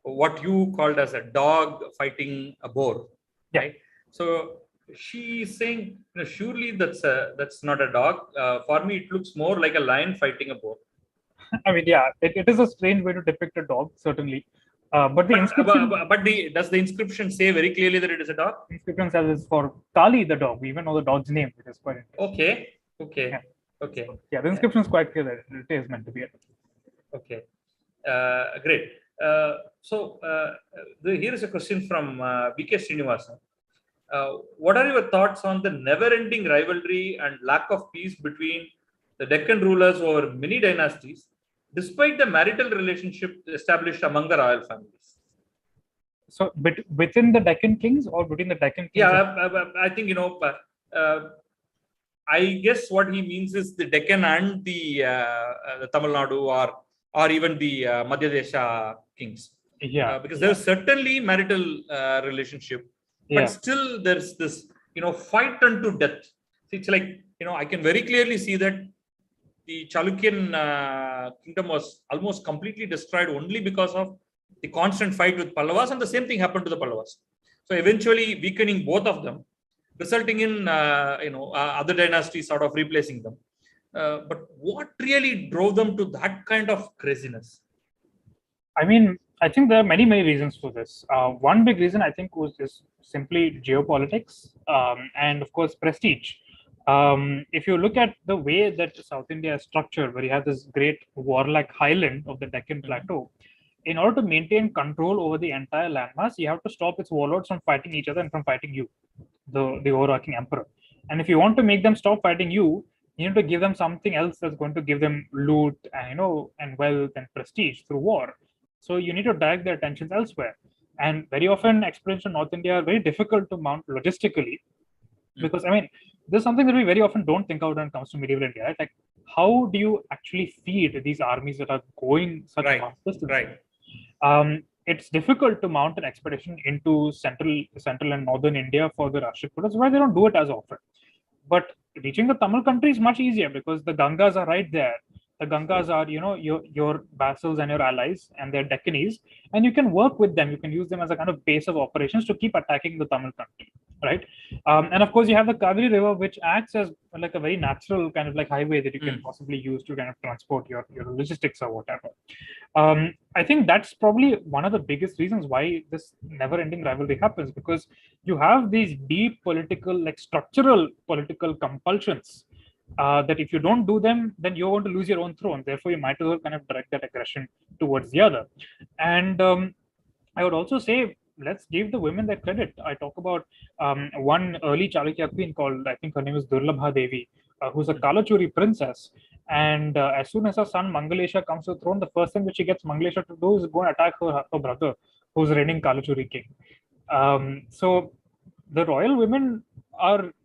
what you called as a dog fighting a boar, right? So she's saying, surely that's not a dog. For me, it looks more like a lion fighting a boar. I mean, yeah, it is a strange way to depict a dog, certainly. But the inscription. Does the inscription say very clearly that it is a dog? The inscription says it's for Kali, the dog. We even know the dog's name, which is quite interesting. Okay. So, yeah, the inscription is quite clear that it is meant to be a dog. Okay. Great. Here is a question from B.K. Srinivasan. What are your thoughts on the never-ending rivalry and lack of peace between the Deccan rulers over many dynasties, despite the marital relationship established among the royal families? So, within the Deccan kings or between the Deccan kings? Yeah, I think, I guess what he means is the Deccan and the Tamil Nadu or even the Madhya Desha kings. Yeah. Because there's certainly marital relationship, but still there's this, fight unto death. So it's like, I can very clearly see that the Chalukyan kingdom was almost completely destroyed only because of the constant fight with Pallavas, and the same thing happened to the Pallavas. So eventually weakening both of them, resulting in other dynasties sort of replacing them. But what really drove them to that kind of craziness? I mean, I think there are many reasons for this. One big reason I think was just simply geopolitics and of course prestige. If you look at the way that South India is structured, where you have this great warlike highland of the Deccan Plateau, in order to maintain control over the entire landmass, you have to stop its warlords from fighting each other and from fighting you, the overarching emperor. And if you want to make them stop fighting you, you need to give them something else that's going to give them loot and and wealth and prestige through war. So you need to direct their attentions elsewhere. And very often expeditions to North India are very difficult to mount logistically, because I mean, this is something that we very often don't think about when it comes to medieval India. Right? Like, how do you actually feed these armies that are going such vast distances? It's difficult to mount an expedition into central and northern India for the Rashtrakutas. That's why they don't do it as often. But reaching the Tamil country is much easier because the Gangas are right there. The Gangas are, your vassals and your allies, and they're Deccanese, and you can work with them. You can use them as a kind of base of operations to keep attacking the Tamil country, right? And of course, you have the Kaveri River, which acts as like a very natural kind of like highway that you can possibly use to kind of transport your logistics or whatever. I think that's probably one of the biggest reasons why this never-ending rivalry happens, because you have these deep political, like structural political compulsions that if you don't do them, then you're going to lose your own throne. Therefore, you might as well kind of direct that aggression towards the other. And I would also say, let's give the women their credit. I talk about one early Chalukya queen called, I think her name is Durlabha Devi, who's a Kalachuri princess. And as soon as her son Mangalesha comes to the throne, the first thing that she gets Mangalesha to do is go and attack her brother, who's reigning Kalachuri king. So the royal women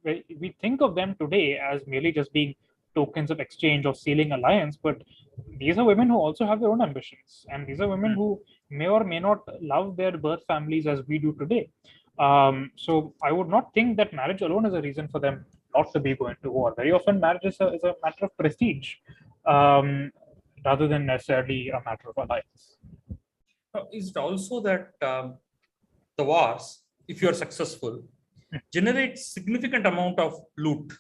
we think of them today as merely just being tokens of exchange or sealing alliance, but these are women who also have their own ambitions, and these are women who may or may not love their birth families as we do today. So I would not think that marriage alone is a reason for them not to be going to war. Very often, marriage is a matter of prestige, um, rather than necessarily a matter of alliance. Is it also that the wars, if you are successful, generate significant amount of loot,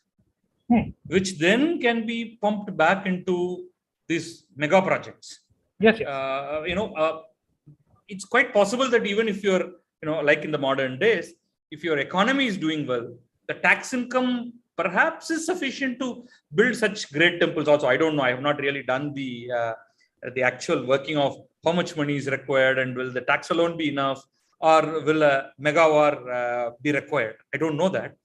which then can be pumped back into these mega projects? Yes, yes. It's quite possible that even if you're, like in the modern days, if your economy is doing well, the tax income perhaps is sufficient to build such great temples also. I don't know. I have not really done the actual working of how much money is required and will the tax alone be enough, or will a mega war be required? I don't know that.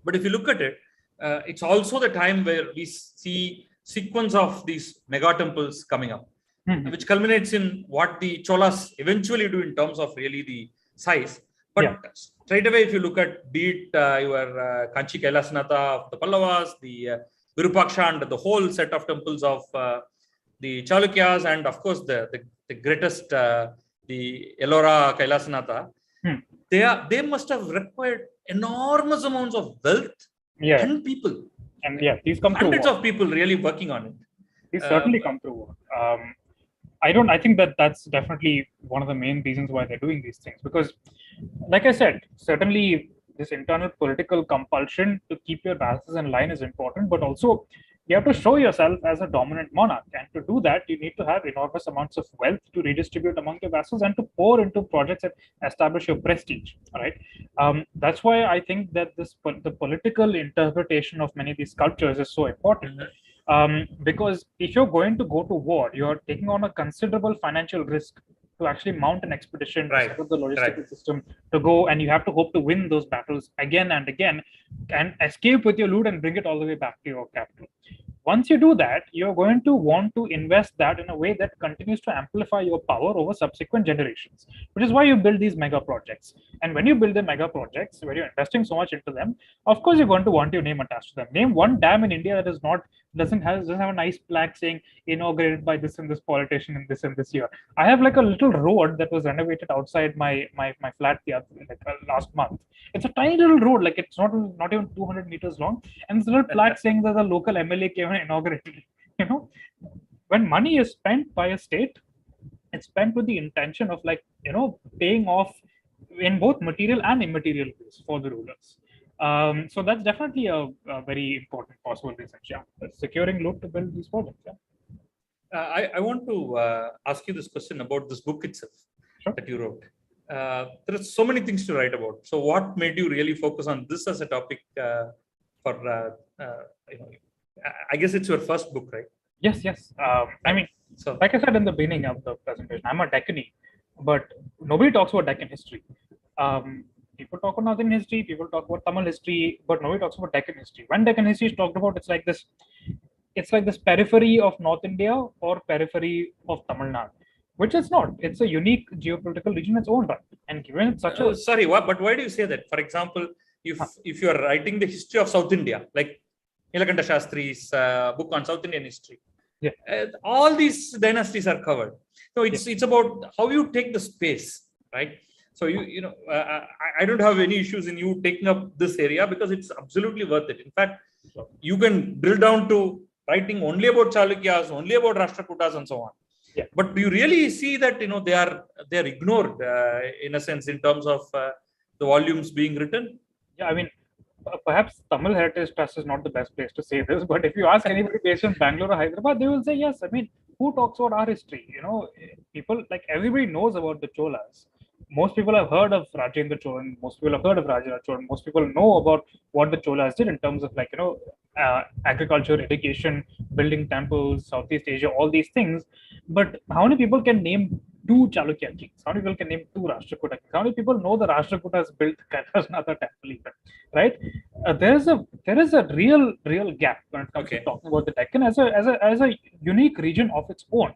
But if you look at it, it's also the time where we see sequence of these mega temples coming up, which culminates in what the Cholas eventually do in terms of really the size. But straight away, if you look at be it your Kanchi Kailashatha of the Pallavas, the Virupaksha, and the whole set of temples of the Chalukyas, and of course the greatest, the Ellora Kailashatha, they must have required enormous amounts of wealth and people. And these come hundreds of people really working on it. These certainly come through. I think that's definitely one of the main reasons why they're doing these things, because like I said, certainly this internal political compulsion to keep your vassals in line is important, but also you have to show yourself as a dominant monarch, and to do that you need to have enormous amounts of wealth to redistribute among your vassals and to pour into projects that establish your prestige, right? That's why I think that the political interpretation of many of these sculptures is so important. Because if you're going to go to war, you're taking on a considerable financial risk to actually mount an expedition, to set up the logistical system to go, and you have to hope to win those battles again and again and escape with your loot and bring it all the way back to your capital. Once you do that, you're going to want to invest that in a way that continues to amplify your power over subsequent generations, which is why you build these mega projects. And when you build the mega projects, where you're investing so much into them, of course you're going to want your name attached to them. Name one dam in India that is not doesn't have a nice plaque saying inaugurated by this and this politician in this and this year. I have like a little road that was renovated outside my flat last month. It's a tiny little road, like it's not even 200 meters long, and this little plaque saying that the local MLA came and inaugurated it. When money is spent by a state, it's spent with the intention of paying off in both material and immaterial ways for the rulers. So that's definitely a very important possible reason. Securing loot to build these projects. I want to ask you this question about this book itself that you wrote. There are so many things to write about. So what made you really focus on this as a topic for, I guess it's your first book, right? Yes. Like I said in the beginning of the presentation, I'm a Deccani, but nobody talks about Deccan history. People talk about Northern history, people talk about Tamil history, but nobody talks about Deccan history. When Deccan history is talked about, it's like this periphery of North India or periphery of Tamil Nadu, which it's not. It's a unique geopolitical region in its own right. And given such a... Sorry, but why do you say that? For example, if you are writing the history of South India, like Nilakanta Shastri's book on South Indian history, all these dynasties are covered. So it's about how you take the space, right? So I don't have any issues in you taking up this area because it's absolutely worth it. In fact, you can drill down to writing only about Chalukyas, only about Rashtrakutas, and so on. Yeah. But do you really see that they are ignored in a sense in terms of the volumes being written? Yeah, I mean, perhaps Tamil Heritage Trust is not the best place to say this, but if you ask anybody based in Bengaluru or Hyderabad, they will say yes. I mean, who talks about our history? People, like, everybody knows about the Cholas. Most people have heard of Rajendra Cholan. Most people have heard of Rajendra Cholan. Most people know about what the Cholas did in terms of agriculture, irrigation, building temples, Southeast Asia, all these things. But how many people can name 2 Chalukya kings? How many people can name 2 Rashtrakuta kings? How many people know the Rashtrakutas built Kailashatha Temple even? Right? There is a real gap when it comes to talking about the Deccan as a unique region of its own.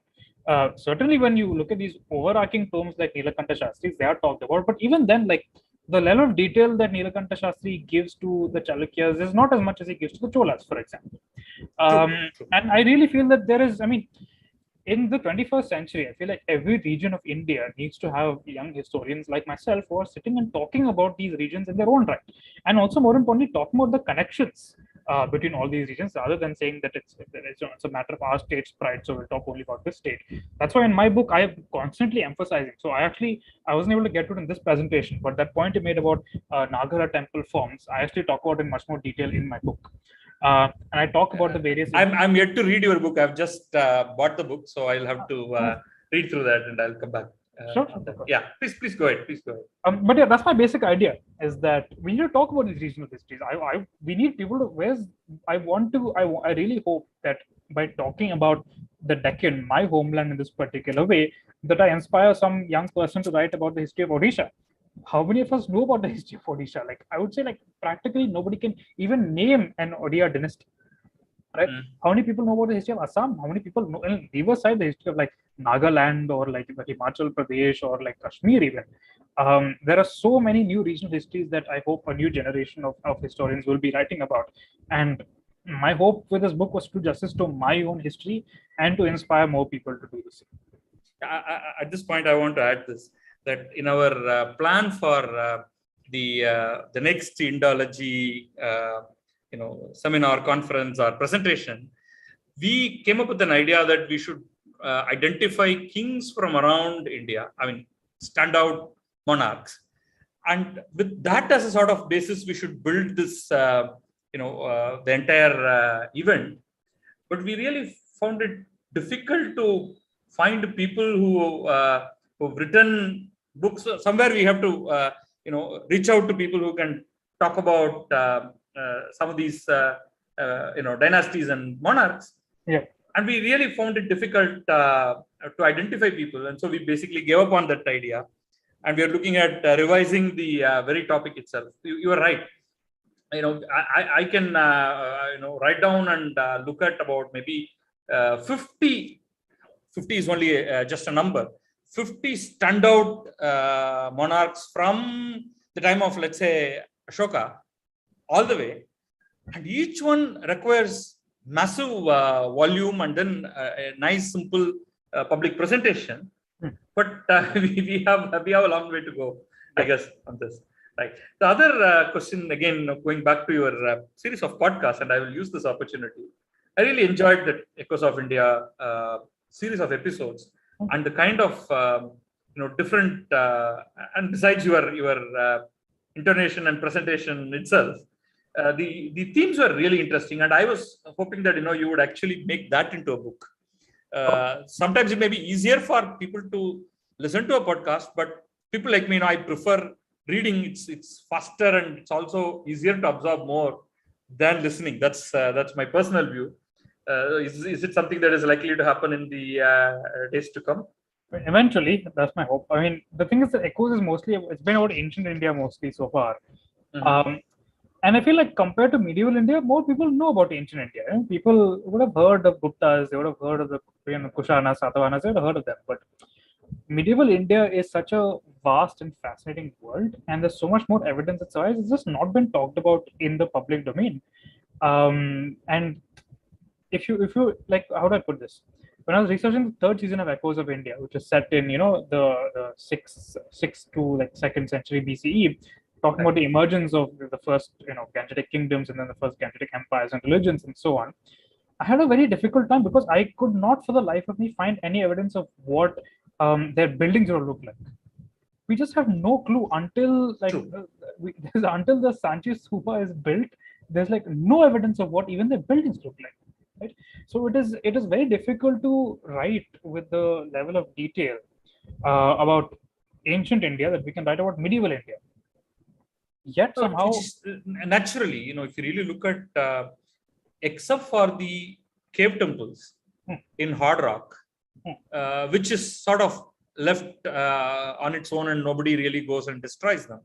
Certainly, when you look at these overarching terms like Nilakanta Shastri's, they are talked about. But even then, like, the level of detail that Nilakanta Shastri gives to the Chalukyas is not as much as he gives to the Cholas, for example. And I really feel that there is, in the 21st century, I feel like every region of India needs to have young historians like myself who are sitting and talking about these regions in their own right. And also, more importantly, talking about the connections between all these regions rather than saying that it's a matter of our state's pride. So we'll talk only about this state. That's why in my book, I am constantly emphasizing. So I wasn't able to get to it in this presentation, but that point you made about Nagara temple forms, I actually talk about in much more detail in my book. And I talk about the various. I'm yet to read your book. I've just bought the book, so I'll have to read through that, and I'll come back. Sure. Yeah, please go ahead. Please go ahead. But yeah, that's my basic idea: is that we need to talk about these regional histories. We need people to. I really hope that by talking about the Deccan, my homeland, in this particular way, that I inspire some young person to write about the history of Odisha. How many of us know about the history of Odisha? Like, I would say, like, practically nobody can even name an Odia dynasty. Right? How many people know about the history of Assam? How many people know, and leave aside the history of like Nagaland or like Himachal Pradesh or like Kashmir even. There are so many new regional histories that I hope a new generation of historians will be writing about. And my hope with this book was to do justice to my own history and to inspire more people to do the same. At this point, I want to add this, that in our plan for the next Indology seminar, conference, or presentation, we came up with an idea that we should identify kings from around India. I mean, standout monarchs, and with that as a sort of basis, we should build this, the entire event. But we really found it difficult to find people who've written books. Somewhere we have to, reach out to people who can talk about some of these, dynasties and monarchs. Yeah. And we really found it difficult to identify people. And so we basically gave up on that idea. And we are looking at revising the very topic itself. You are right. I can, write down and look at about maybe 50 is only just a number, 50 standout monarchs from the time of, let's say, Ashoka, all the way. And each one requires massive volume and then a nice, simple public presentation. But we have a long way to go, I guess, on this. Right. The other question, again, going back to your series of podcasts, and I will use this opportunity. I really enjoyed the Echoes of India series of episodes, and the kind of different and besides your intonation and presentation itself, the themes were really interesting, and I was hoping that you would actually make that into a book. Sometimes it may be easier for people to listen to a podcast, but people like me, I prefer reading. It's faster and it's also easier to absorb more than listening. That's my personal view. Is it something that is likely to happen in the days to come? Eventually, that's my hope. I mean, the thing is that Echoes is it's been about ancient India mostly so far. And I feel like compared to medieval India, more people know about ancient India. People would have heard of Guptas, they would have heard of the Kushanas, Satavahanas, they would have heard of them. But medieval India is such a vast and fascinating world, and there's so much more evidence that survives. It's just not been talked about in the public domain. And if you like, how do I put this? When I was researching the third season of Echoes of India, which is set in the 6th to like 2nd century BCE, talking about the emergence of the first Gangetic kingdoms and then the first Gangetic empires and religions and so on, I had a very difficult time because I could not for the life of me find any evidence of what their buildings would look like. We just have no clue until until the Sanchi Stupa is built. There's like no evidence of what even their buildings look like. Right? So it is very difficult to write with the level of detail about ancient India that we can write about medieval India. Yet somehow, naturally, if you really look at, except for the cave temples in hard rock, which is sort of left on its own and nobody really goes and destroys them.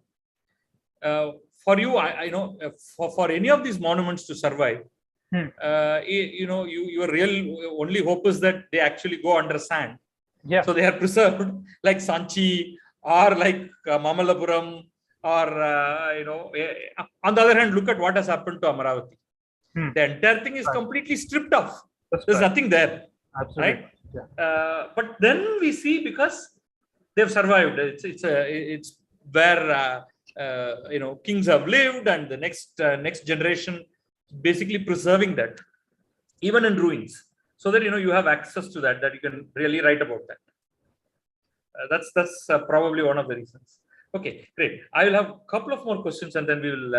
For you, I know for any of these monuments to survive, your real only hope is that they actually go under sand. Yeah. So they are preserved like Sanchi or like Mamallapuram. Or, on the other hand, look at what has happened to Amaravati. The entire thing is completely stripped off. There's nothing there. Absolutely. Right? But then we see, because they've survived, it's where kings have lived, and the next generation basically preserving that, even in ruins, so that you have access to that you can really write about that. That's probably one of the reasons. Okay, great. I will have a couple of more questions, and then we will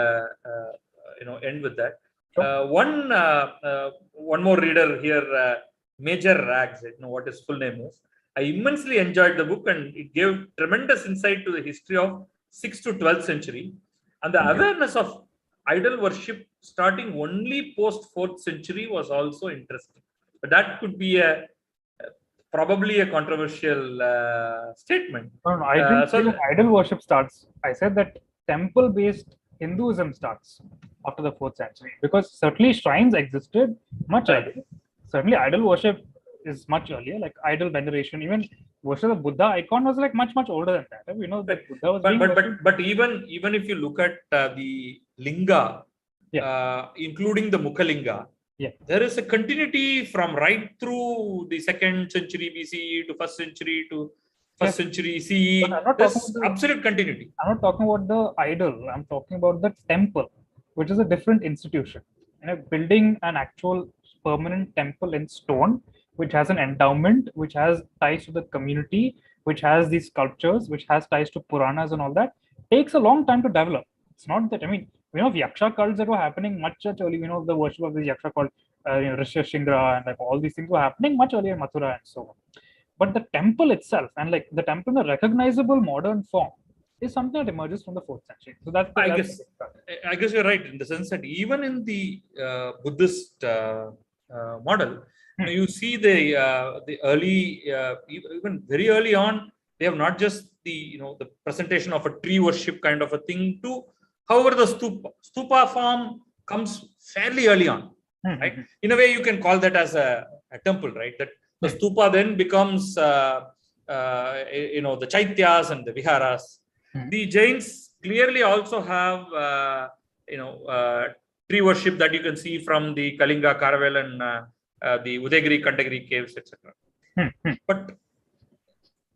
end with that. Sure. One more reader here, Major Rags, what his full name is. I immensely enjoyed the book, and it gave tremendous insight to the history of 6th to 12th century, and the awareness of idol worship starting only post 4th century was also interesting. But that could be probably a controversial statement. No, I didn't say that idol worship starts. I said that temple-based Hinduism starts after the 4th century, because certainly shrines existed much earlier. Certainly idol worship is much earlier, like idol veneration. Even worship of Buddha icon was like much older than that. That Buddha was but even if you look at the linga, including the Mukhalinga, there is a continuity from right through the 2nd century BCE to 1st century to 1st century CE. There's absolute continuity. I'm not talking about the idol. I'm talking about the temple, which is a different institution. Building an actual permanent temple in stone, which has an endowment, which has ties to the community, which has these sculptures, which has ties to Puranas and all that, takes a long time to develop. It's not that, Yaksha cults that were happening much early, the worship of this Yaksha cult, Rishashingra, and like all these things were happening much earlier in Mathura and so on. But the temple itself, and like the temple in a recognizable modern form, is something that emerges from the 4th century. So I guess you're right, in the sense that even in the Buddhist model, you see the early, even very early on, they have not just the presentation of a tree worship kind of a thing to, however, the stupa form comes fairly early on, right? In a way, you can call that as a temple, right? That the stupa then becomes the chaityas and the viharas. The Jains clearly also have tree worship that you can see from the Kalinga, Karavel, and the Udayagiri, Kandagiri caves, etc. But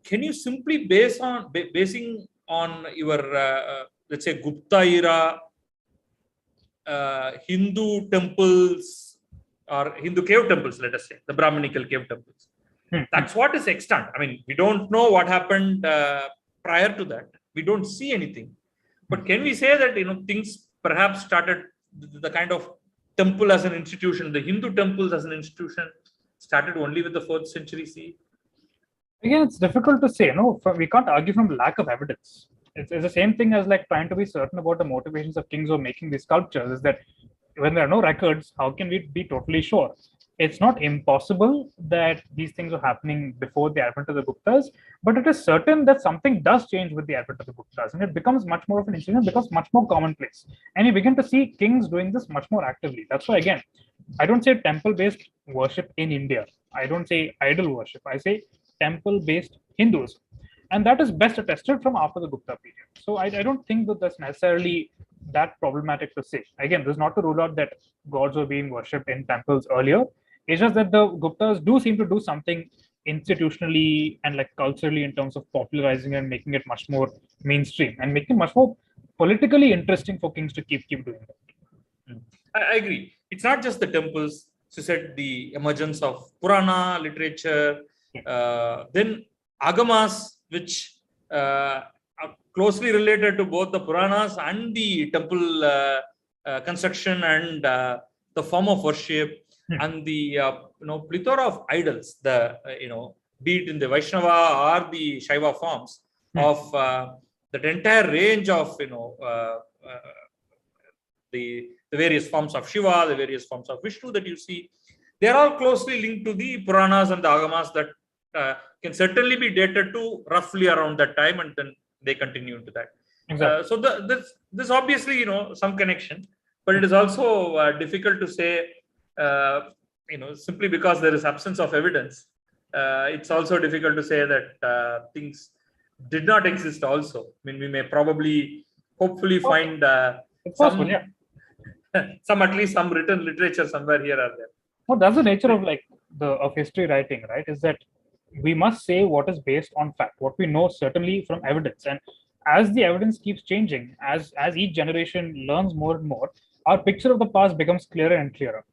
can you simply basing on your let's say Gupta era Hindu temples or Hindu cave temples, let us say the Brahminical cave temples, that's what is extant. We don't know what happened prior to that. We don't see anything. But can we say that things perhaps started, the kind of temple as an institution, the Hindu temples as an institution, started only with the 4th century CE? Again, it's difficult to say. We can't argue from lack of evidence. It's the same thing as like trying to be certain about the motivations of kings who are making these sculptures. Is that when there are no records, how can we be totally sure? It's not impossible that these things are happening before the advent of the Guptas, but it is certain that something does change with the advent of the Guptas, and it becomes much more of an institution, becomes much more commonplace, and you begin to see kings doing this much more actively. That's why, again, I don't say temple-based worship in India. I don't say idol worship. I say temple-based Hinduism, and that is best attested from after the Gupta period. So I don't think that that's necessarily that problematic to say. Again, this is not to rule out that gods were being worshipped in temples earlier. It's just that the Guptas do seem to do something institutionally and like culturally in terms of popularizing and making it much more mainstream and making it much more politically interesting for kings to keep doing that. I agree. It's not just the temples. So said the emergence of Purana literature, then Agamas, which are closely related to both the Puranas and the temple construction and the form of worship, and the plethora of idols, the be it in the Vaishnava or the Shaiva forms of that entire range of the various forms of Shiva, the various forms of Vishnu that you see, they are all closely linked to the Puranas and the Agamas that can certainly be dated to roughly around that time, and then they continue into that. Exactly. So this obviously some connection, but it is also difficult to say simply because there is absence of evidence. It's also difficult to say that things did not exist also. We may hopefully find some at least some written literature somewhere here or there. Well, that's the nature of like of history writing, right, is that we must say what is based on fact, what we know certainly from evidence. And as the evidence keeps changing, as each generation learns more and more, our picture of the past becomes clearer and clearer.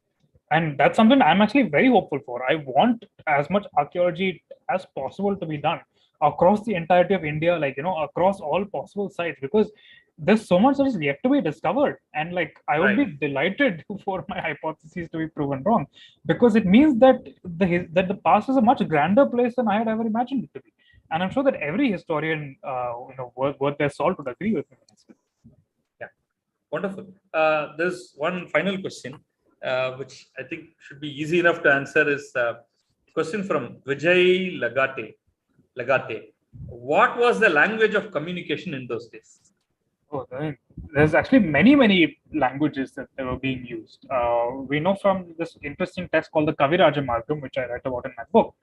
And that's something I'm actually very hopeful for. I want as much archaeology as possible to be done across the entirety of India, like, across all possible sites, because there's so much that is yet to be discovered. And like, I would be delighted for my hypotheses to be proven wrong, because it means that the past is a much grander place than I had ever imagined it to be. And I'm sure that every historian, worth their salt would agree with me. Yeah, wonderful. There's one final question, which I think should be easy enough to answer. Is question from Vijay Lagate. What was the language of communication in those days? Oh, there's actually many languages that they were being used. We know from this interesting text called the Kaviraja Margam, which I write about in my book,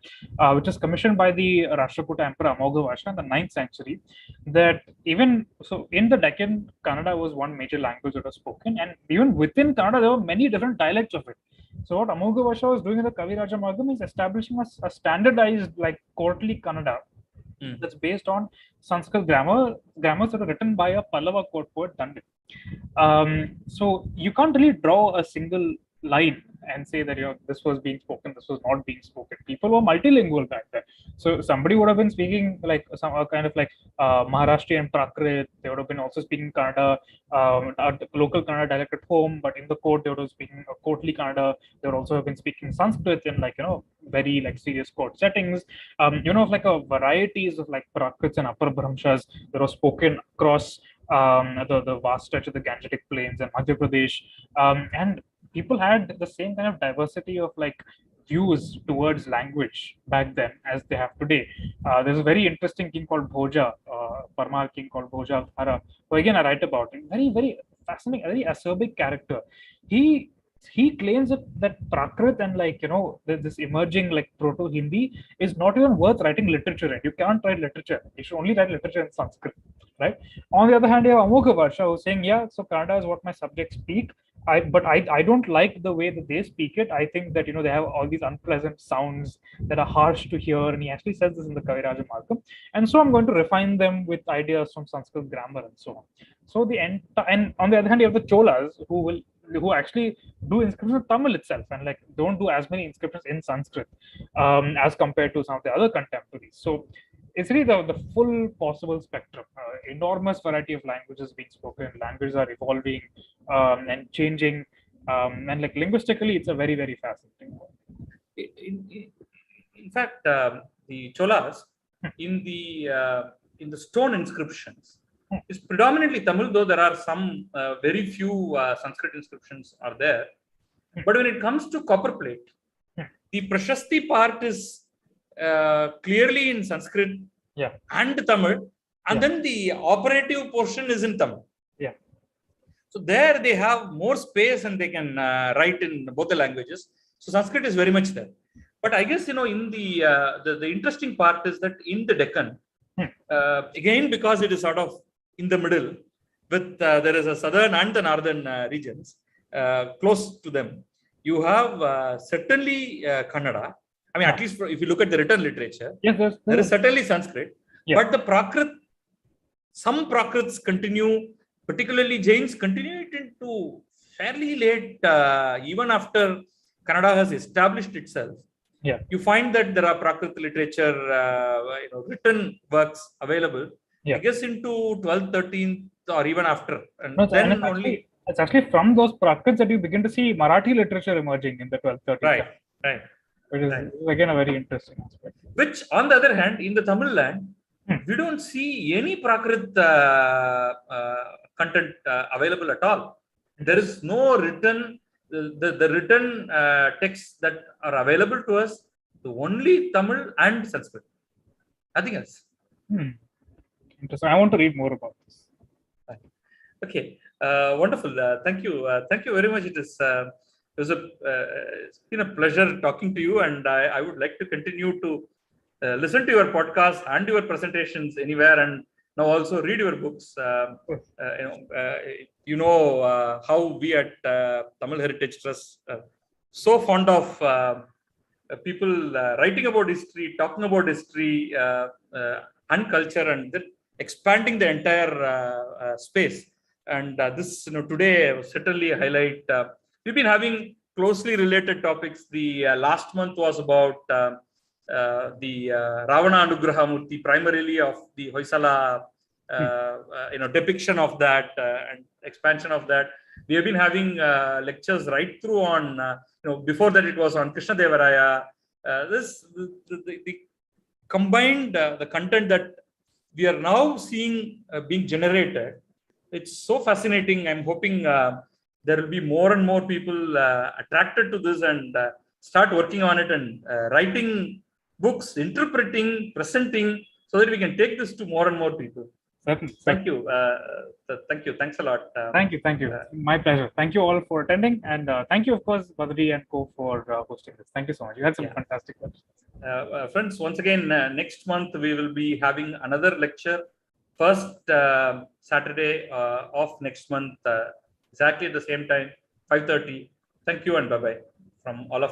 which is commissioned by the Rashtrakuta Emperor Amoghavarsha in the 9th century, that even so in the Deccan, Kannada was one major language that was spoken, and even within Kannada, there were many different dialects of it. So what Amoghavarsha was doing in the Kaviraja Margam is establishing a standardized, like, courtly Kannada that's based on Sanskrit grammars that are written by a Pallava court poet, Dandit. So you can't really draw a single line and say that this was being spoken, this was not being spoken. People were multilingual back then. So somebody would have been speaking like some kind of like Maharashtrian Prakrit. They would have been also speaking Kannada, local Kannada dialect at home, but in the court they would have been speaking a courtly Kannada. They would also have been speaking Sanskrit in very like serious court settings. Like a varieties of like Prakrits and upper Brahmshas that were spoken across the vast stretch of the Gangetic Plains and Madhya Pradesh, and people had the same kind of diversity of like views towards language back then as they have today. There's a very interesting king called Bhoja, Parmar king called Bhoja Hara, who again I write about him. Very fascinating, very acerbic character. He claims that Prakrit and this emerging like Proto-Hindi is not even worth writing literature in. You can't write literature. You should only write literature in Sanskrit, right? On the other hand, you have Amoghavarsha who's saying, yeah, so Kannada is what my subjects speak. But I don't like the way that they speak it. I think that they have all these unpleasant sounds that are harsh to hear, and he actually says this in the Kaviraja Margam. And so I'm going to refine them with ideas from Sanskrit grammar and so on. So and on the other hand, you have the Cholas who actually do inscriptions in Tamil itself and like don't do as many inscriptions in Sanskrit as compared to some of the other contemporaries. So it's really the full possible spectrum. Enormous variety of languages being spoken. Languages are evolving and changing, and like linguistically, it's a very fascinating one. In fact, the Cholas in the stone inscriptions is predominantly Tamil, though there are some very few Sanskrit inscriptions are there. But when it comes to copper plate, the Prashasti part is clearly in Sanskrit and Tamil, and then the operative portion is in Tamil. So there they have more space and they can write in both the languages. So Sanskrit is very much there. But I guess in the interesting part is that in the Deccan, again because it is sort of in the middle, with there is a southern and the northern regions close to them. You have certainly Kannada. I mean, at least if you look at the written literature, there is certainly Sanskrit. But the Prakrit, some Prakrits continue, particularly Jains, continue it into fairly late, even after Kannada has established itself. You find that there are Prakrit literature, written works available. I guess into 12th, 13th, or even after, and then only. It's actually from those Prakrits that you begin to see Marathi literature emerging in the 12th, 13th. Right. Which is again a very interesting aspect. Which, on the other hand, in the Tamil land, we don't see any Prakrit content available at all. There is no written, the written texts that are available to us, the only Tamil and Sanskrit. Nothing else. Interesting. I want to read more about this. Okay, wonderful. Thank you. Thank you very much. It's been a pleasure talking to you, and I would like to continue to listen to your podcast and your presentations anywhere, and now also read your books. How we at Tamil Heritage Trust so fond of people writing about history, talking about history and culture, and then expanding the entire space. And this, today certainly highlight. We've been having closely related topics. The last month was about the Ravana Anugraha Murti, primarily of the Hoysala, depiction of that and expansion of that. We have been having lectures right through on, before that it was on Krishna Devaraya. The combined the content that we are now seeing being generated, it's so fascinating. I'm hoping there will be more and more people attracted to this and start working on it and writing books, interpreting, presenting, so that we can take this to more and more people. Certainly. Thank you. Thank you. Thanks a lot. Thank you. My pleasure. Thank you all for attending, and thank you, of course, Badri and Co for hosting this. Thank you so much. You had some fantastic questions. Friends, once again, next month we will be having another lecture. First Saturday of next month, exactly at the same time, 5:30. Thank you and bye-bye from all of